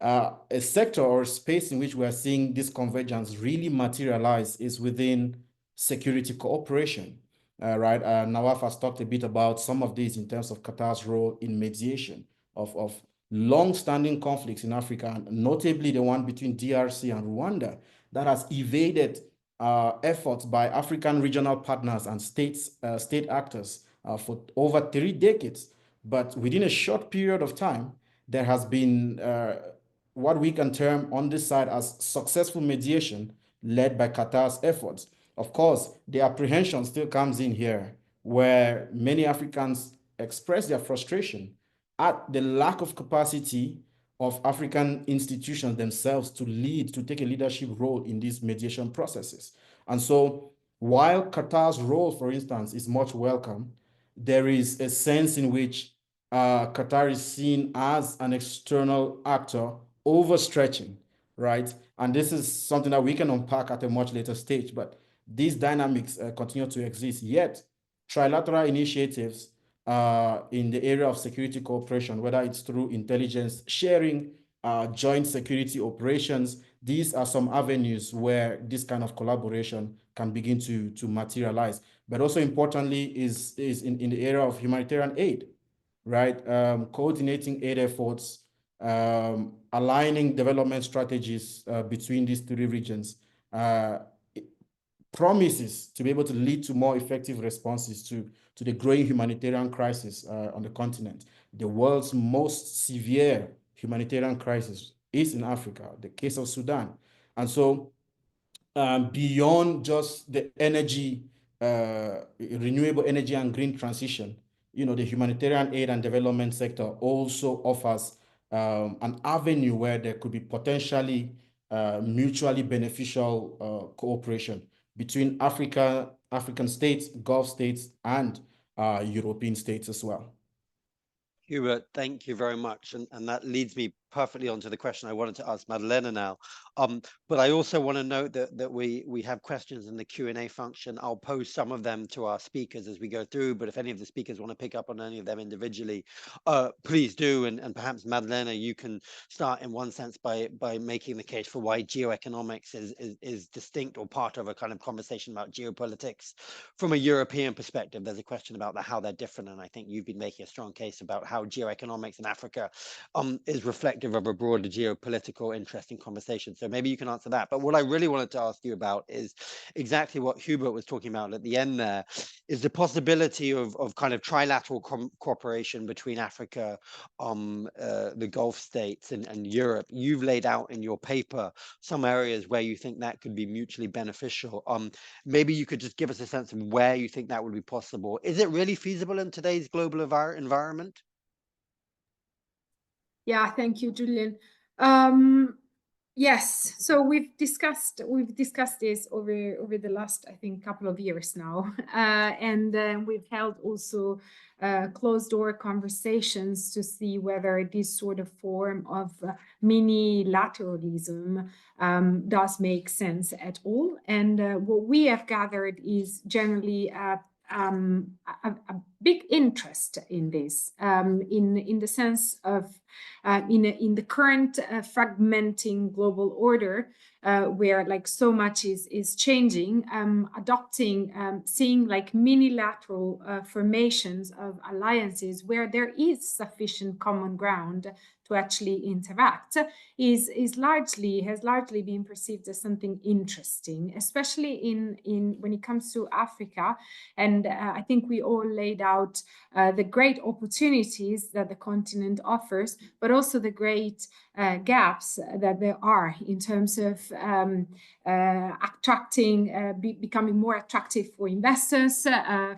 A sector or space in which we are seeing this convergence really materialize is within security cooperation. Right, Nawaf has talked a bit about some of these in terms of Qatar's role in mediation of long-standing conflicts in Africa, notably the one between DRC and Rwanda, that has evaded efforts by African regional partners and state actors for over 3 decades. But within a short period of time, there has been what we can term on this side as successful mediation led by Qatar's efforts. Of course, the apprehension still comes in here, where many Africans express their frustration at the lack of capacity of African institutions themselves to take a leadership role in these mediation processes. And so while Qatar's role, for instance, is much welcome, there is a sense in which Qatar is seen as an external actor overstretching, right? And this is something that we can unpack at a much later stage, but these dynamics continue to exist. Yet, trilateral initiatives in the area of security cooperation, whether it's through intelligence sharing, joint security operations, these are some avenues where this kind of collaboration can begin to materialize. But also importantly is in the area of humanitarian aid, right? Coordinating aid efforts, aligning development strategies between these 3 regions, promises to be able to lead to more effective responses to the growing humanitarian crisis on the continent. The world's most severe humanitarian crisis is in Africa, the case of Sudan. And so beyond just the energy, renewable energy and green transition, the humanitarian aid and development sector also offers an avenue where there could be potentially mutually beneficial cooperation between African states, Gulf states, and European states as well. Hubert, thank you very much. And that leads me perfectly onto the question I wanted to ask Maddalena now. But I also want to note that we have questions in the Q&A function. I'll pose some of them to our speakers as we go through, but if any of the speakers want to pick up on any of them individually, please do. And perhaps Maddalena, you can start in one sense by making the case for why geoeconomics is distinct or part of a kind of conversation about geopolitics. From a European perspective, there's a question about how they're different, and I think you've been making a strong case about how geoeconomics in Africa is reflective of a broader geopolitical interesting conversation. So maybe you can answer that. But what I really wanted to ask you about is exactly what Hubert was talking about at the end there, is the possibility of kind of trilateral cooperation between Africa, the Gulf states and Europe. You've laid out in your paper some areas where you think that could be mutually beneficial. Maybe you could just give us a sense of where you think that would be possible. Is it really feasible in today's global environment? Yeah, thank you, Julien. Yes, so we've discussed this over the last, I think, couple of years now, and we've held also closed door conversations to see whether this sort of form of mini-lateralism does make sense at all. And what we have gathered is generally a big interest in this, in the sense of in the current fragmenting global order, where like so much is changing, adopting, seeing like minilateral formations of alliances where there is sufficient common ground to actually interact has largely been perceived as something interesting, especially in when it comes to Africa. And I think we all laid out the great opportunities that the continent offers, but also the great gaps that there are in terms of becoming more attractive for investors,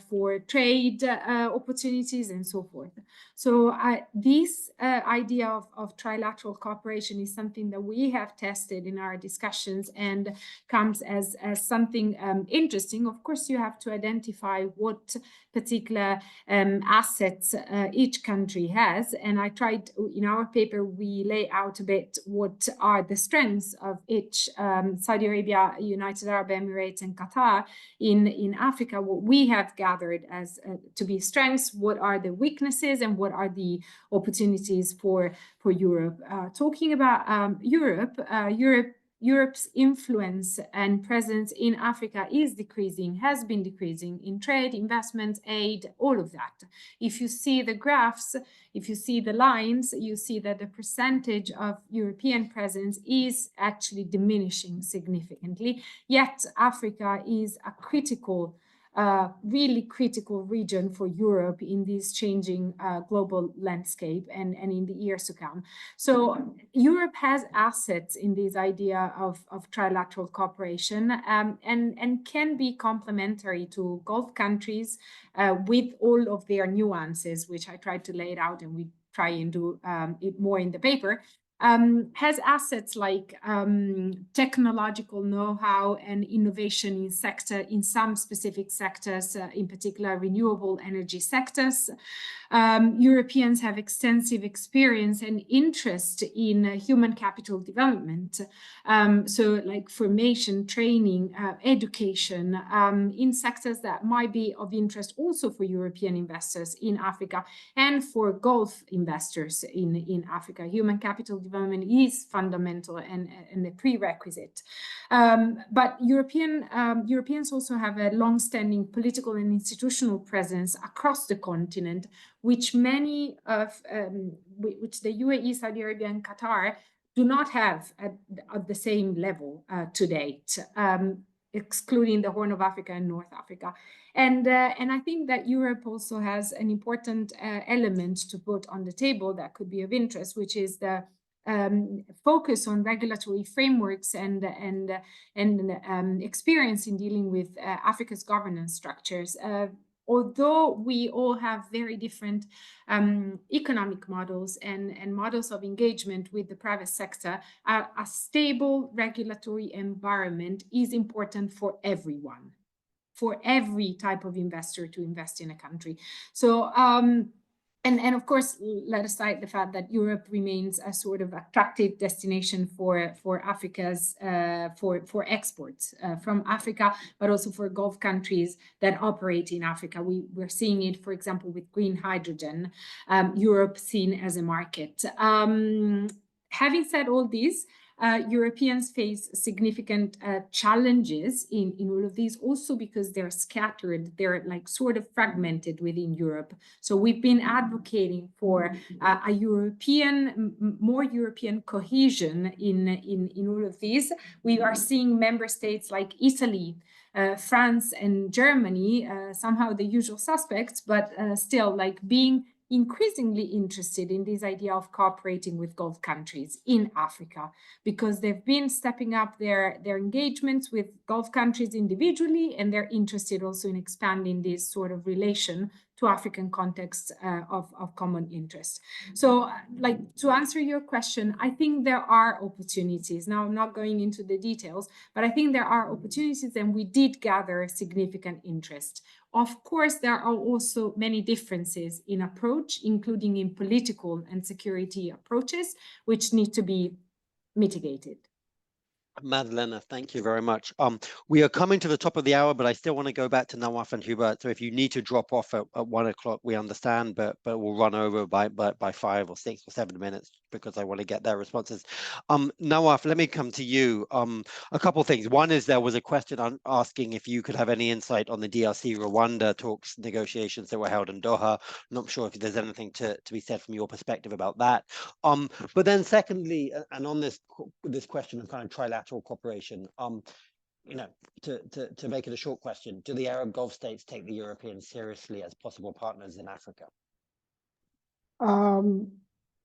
for trade opportunities, and so forth. So this idea of trilateral cooperation is something that we have tested in our discussions and comes as something interesting. Of course, you have to identify what particular assets each country has. And I tried, in our paper, we lay out a bit what are the strengths of each, Saudi Arabia, United Arab Emirates, and Qatar in Africa, what we have gathered as to be strengths, what are the weaknesses, and what are the opportunities for Europe. Talking about Europe's influence and presence in Africa is decreasing, has been decreasing in trade, investment, aid, all of that. If you see the graphs, if you see the lines, you see that the percentage of European presence is actually diminishing significantly. Yet Africa is a critical, really critical region for Europe in this changing global landscape and in the years to come. So Europe has assets in this idea of trilateral cooperation, and can be complementary to Gulf countries with all of their nuances, which I tried to lay it out, and we try and do it more in the paper. Has assets like technological know-how and innovation in some specific sectors, in particular renewable energy sectors. Europeans have extensive experience and interest in human capital development. So like formation, training, education, in sectors that might be of interest also for European investors in Africa and for Gulf investors in Africa. Human capital development is fundamental and a prerequisite. But Europeans also have a long-standing political and institutional presence across the continent, which many of which the UAE, Saudi Arabia, and Qatar do not have at the same level to date, excluding the Horn of Africa and North Africa. And I think that Europe also has an important element to put on the table that could be of interest, which is the focus on regulatory frameworks and experience in dealing with Africa's governance structures. Although we all have very different economic models and models of engagement with the private sector, a stable regulatory environment is important for everyone, for every type of investor to invest in a country. So, and of course, let aside the fact that Europe remains a sort of attractive destination for Africa's for exports from Africa, but also for Gulf countries that operate in Africa. We're seeing it, for example, with green hydrogen. Europe seen as a market. Having said all this, Europeans face significant challenges in all of these, also because they're scattered, they're like sort of fragmented within Europe. So we've been advocating for a more European cohesion in all of these. We are seeing member states like Italy, France, and Germany, somehow the usual suspects, but still like being increasingly interested in this idea of cooperating with Gulf countries in Africa, because they've been stepping up their engagements with Gulf countries individually, and they're interested also in expanding this sort of relation to African contexts of common interest. So like to answer your question, I think there are opportunities. Now, I'm not going into the details, but I think there are opportunities, and we did gather significant interest. Of course, there are also many differences in approach, including in political and security approaches, which need to be mitigated. Maddalena, thank you very much. We are coming to the top of the hour, but I still want to go back to Nawaf and Hubert. So if you need to drop off at 1 o'clock, we understand, but we'll run over by 5 or 6 or 7 minutes because I want to get their responses. Nawaf, let me come to you. A couple of things. One is there was a question asking if you could have any insight on the DRC Rwanda talks, negotiations that were held in Doha. Not sure if there's anything to be said from your perspective about that. But then secondly, and on this question of kind of trilateral cooperation, you know, to make it a short question, do the Arab Gulf states take the Europeans seriously as possible partners in Africa?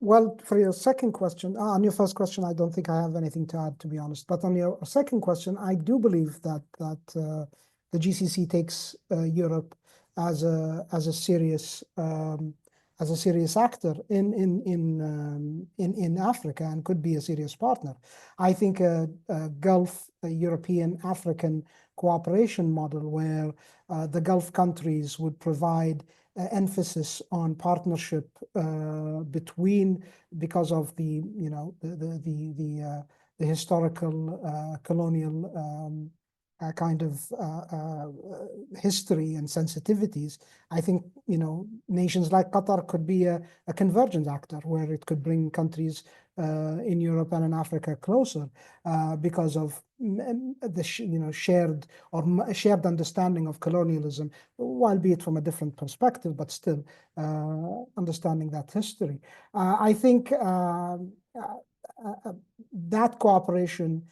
Well, for your second question, on your first question, I don't think I have anything to add, to be honest. But on your second question, I do believe that the GCC takes Europe as a serious actor in Africa and could be a serious partner. I think a Gulf, a European African cooperation model where the Gulf countries would provide emphasis on partnership because of the historical colonial kind of history and sensitivities. I think, you know, nations like Qatar could be a convergence actor where it could bring countries in Europe and in Africa closer because of the shared understanding of colonialism, while be it from a different perspective, but still understanding that history. I think that cooperation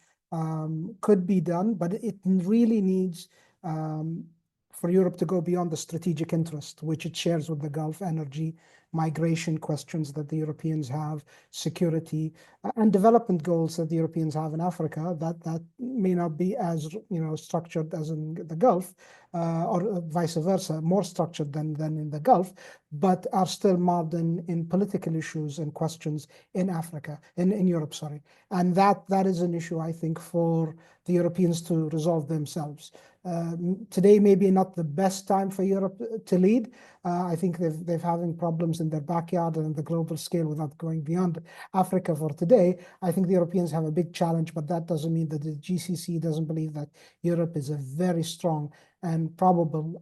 could be done, but it really needs for Europe to go beyond the strategic interest, which it shares with the Gulf: energy, migration questions that the Europeans have, security, and development goals that the Europeans have in Africa that may not be as structured as in the Gulf, or vice versa, more structured than in the Gulf, but are still marred in political issues and questions in Africa, in Europe, sorry. And that is an issue, I think, for the Europeans to resolve themselves. Today, maybe not the best time for Europe to lead. I think they're having problems in their backyard and in the global scale without going beyond Africa for today. I think the Europeans have a big challenge, but that doesn't mean that the GCC doesn't believe that Europe is a very strong and probable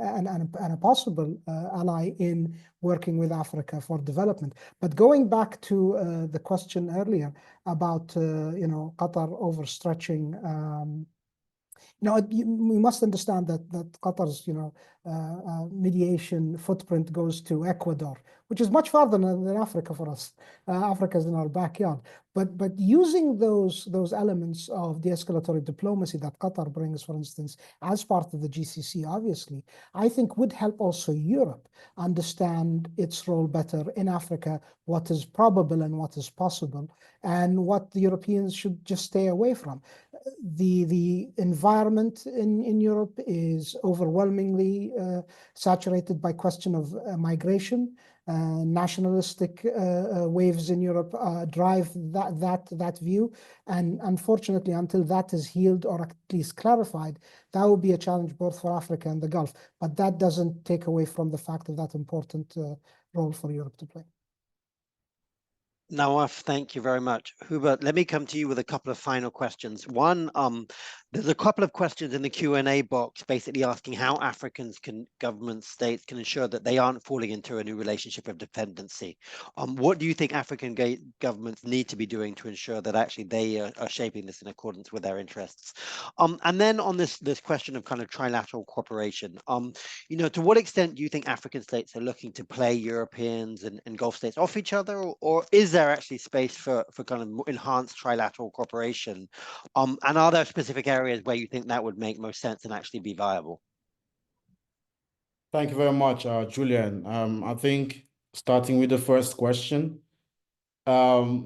and a possible ally in working with Africa for development. But going back to the question earlier about Qatar overstretching. We must understand that Qatar's mediation footprint goes to Ecuador, which is much farther than Africa for us. Africa is in our backyard. But using those elements of de-escalatory diplomacy that Qatar brings, for instance, as part of the GCC, obviously, I think would help also Europe understand its role better in Africa, what is probable and what is possible, and what the Europeans should just stay away from. The environment in Europe is overwhelmingly saturated by question of migration. Nationalistic waves in Europe drive that view, and unfortunately, until that is healed or at least clarified, that will be a challenge both for Africa and the Gulf. But that doesn't take away from the fact of that important role for Europe to play. Nawaf, thank you very much. Hubert, let me come to you with a couple of final questions. One, there's a couple of questions in the Q&A box basically asking how Africans governments, states can ensure that they aren't falling into a new relationship of dependency. What do you think African governments need to be doing to ensure that actually they are shaping this in accordance with their interests? And then on this question of kind of trilateral cooperation, to what extent do you think African states are looking to play Europeans and Gulf states off each other, or is there actually space for kind of enhanced trilateral cooperation? And are there specific areas where you think that would make most sense and actually be viable? Thank you very much, Julien. I think starting with the first question, I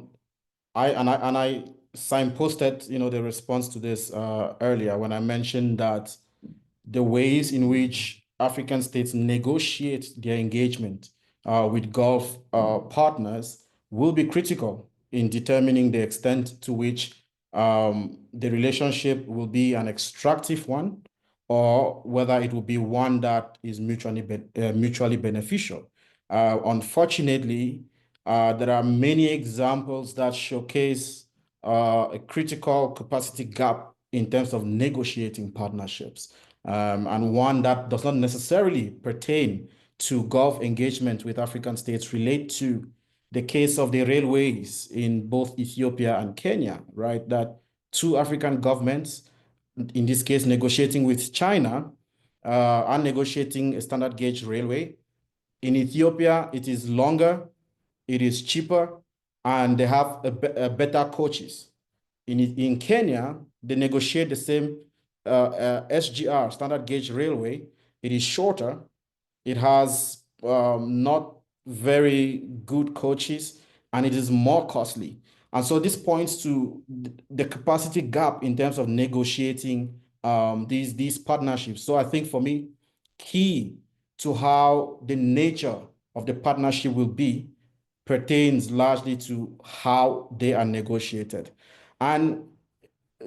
signposted, the response to this earlier when I mentioned that the ways in which African states negotiate their engagement with Gulf partners will be critical in determining the extent to which the relationship will be an extractive one, or whether it will be one that is mutually beneficial. Unfortunately, there are many examples that showcase a critical capacity gap in terms of negotiating partnerships, and one that does not necessarily pertain to Gulf engagement with African states relate to the case of the railways in both Ethiopia and Kenya, right? That two African governments, in this case, negotiating with China, are negotiating a standard gauge railway. In Ethiopia, it is longer, it is cheaper, and they have better coaches. In Kenya, they negotiate the same SGR, standard gauge railway. It is shorter. It has not very good coaches, and it is more costly. And so this points to the capacity gap in terms of negotiating these partnerships. So I think for me, key to how the nature of the partnership will be pertains largely to how they are negotiated. And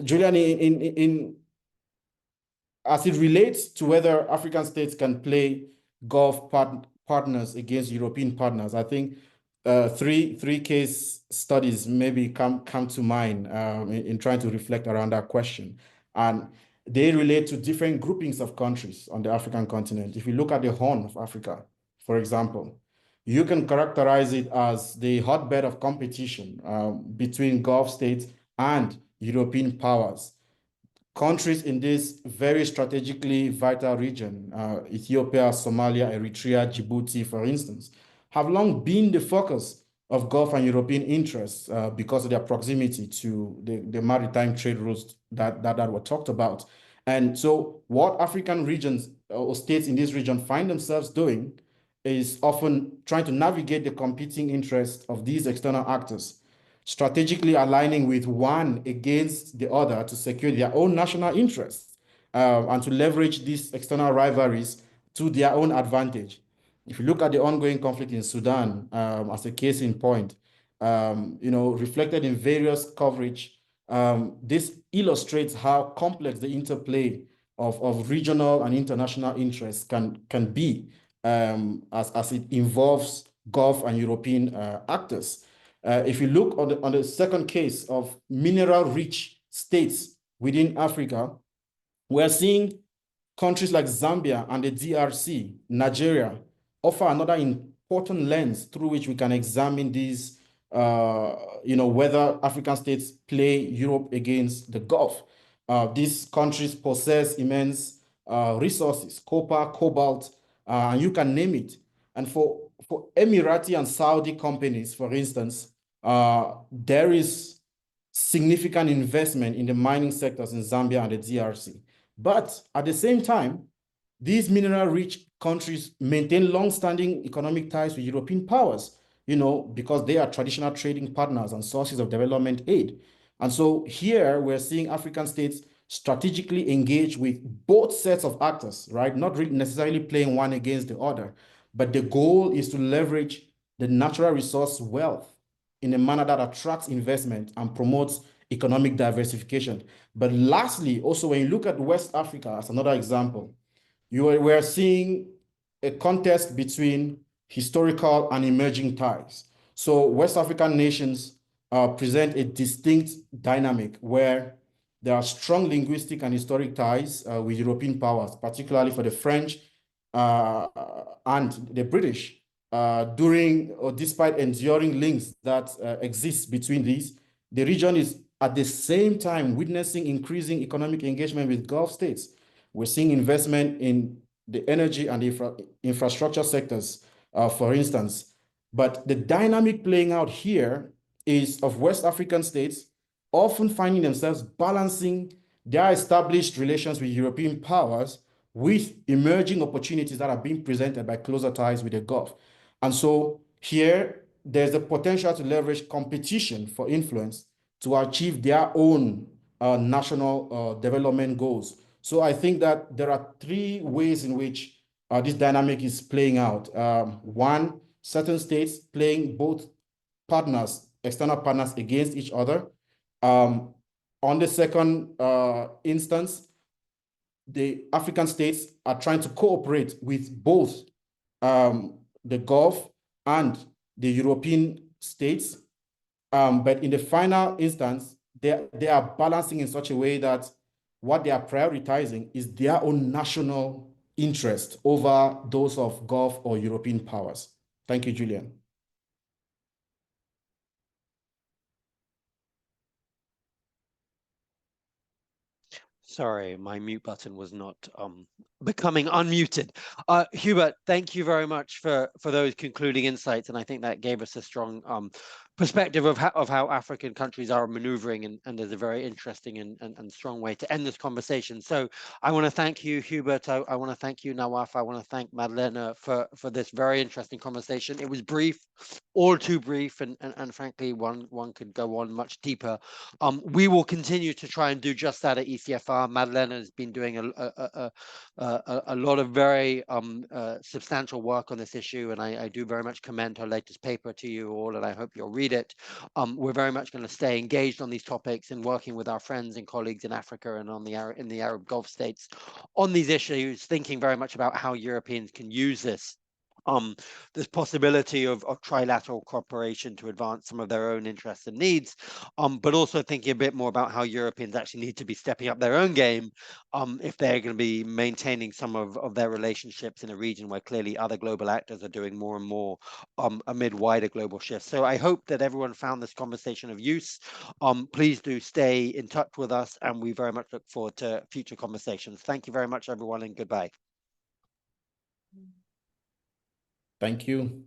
Julien, as it relates to whether African states can play Gulf partners against European partners, I think three case studies maybe come to mind in trying to reflect around that question. And they relate to different groupings of countries on the African continent. If you look at the Horn of Africa, for example, you can characterize it as the hotbed of competition between Gulf states and European powers. Countries in this very strategically vital region, Ethiopia, Somalia, Eritrea, Djibouti, for instance, have long been the focus of Gulf and European interests because of their proximity to the maritime trade routes that were talked about. And so what African regions or states in this region find themselves doing is often trying to navigate the competing interests of these external actors, strategically aligning with one against the other to secure their own national interests and to leverage these external rivalries to their own advantage. If you look at the ongoing conflict in Sudan as a case in point, reflected in various coverage, this illustrates how complex the interplay of regional and international interests can be as it involves Gulf and European actors. If you look on the second case of mineral-rich states within Africa, we're seeing countries like Zambia and the DRC, Nigeria, offer another important lens through which we can examine these, whether African states play Europe against the Gulf. These countries possess immense resources, copper, cobalt, and you can name it. And for Emirati and Saudi companies, for instance, there is significant investment in the mining sectors in Zambia and the DRC. But at the same time, these mineral-rich countries maintain long-standing economic ties with European powers, because they are traditional trading partners and sources of development aid. And so here we're seeing African states strategically engage with both sets of actors, right? Not really necessarily playing one against the other, but the goal is to leverage the natural resource wealth in a manner that attracts investment and promotes economic diversification. But lastly, also when you look at West Africa as another example, we're seeing a contest between historical and emerging ties. So West African nations present a distinct dynamic where there are strong linguistic and historic ties with European powers, particularly for the French and the British. During or despite enduring links that exist between these, the region is at the same time witnessing increasing economic engagement with Gulf states. We're seeing investment in the energy and infrastructure sectors, for instance. But the dynamic playing out here is of West African states often finding themselves balancing their established relations with European powers with emerging opportunities that are being presented by closer ties with the Gulf. And so here, there's a potential to leverage competition for influence to achieve their own national development goals. So I think that there are three ways in which this dynamic is playing out. One, certain states playing both partners, external partners against each other. On the second instance, the African states are trying to cooperate with both the Gulf and the European states. But in the final instance, they are balancing in such a way that what they are prioritizing is their own national interest over those of Gulf or European powers. Thank you, Julien. Sorry, my mute button was not becoming unmuted. Hubert, thank you very much for those concluding insights, and I think that gave us a strong perspective of how African countries are maneuvering, and there's a very interesting and strong way to end this conversation. So I want to thank you, Hubert. I want to thank you, Nawaf. I want to thank Maddalena for this very interesting conversation. It was brief, all too brief, and frankly, one could go on much deeper. We will continue to try and do just that at ECFR. Maddalena has been doing a lot of very substantial work on this issue, and I do very much commend her latest paper to you all, and I hope you'll read it. We're very much going to stay engaged on these topics and working with our friends and colleagues in Africa and in the Arab Gulf states on these issues, thinking very much about how Europeans can use this possibility of trilateral cooperation to advance some of their own interests and needs, but also thinking a bit more about how Europeans actually need to be stepping up their own game if they're going to be maintaining some of their relationships in a region where clearly other global actors are doing more and more amid wider global shifts. So I hope that everyone found this conversation of use. Please do stay in touch with us, and we very much look forward to future conversations. Thank you very much, everyone, and goodbye. Thank you.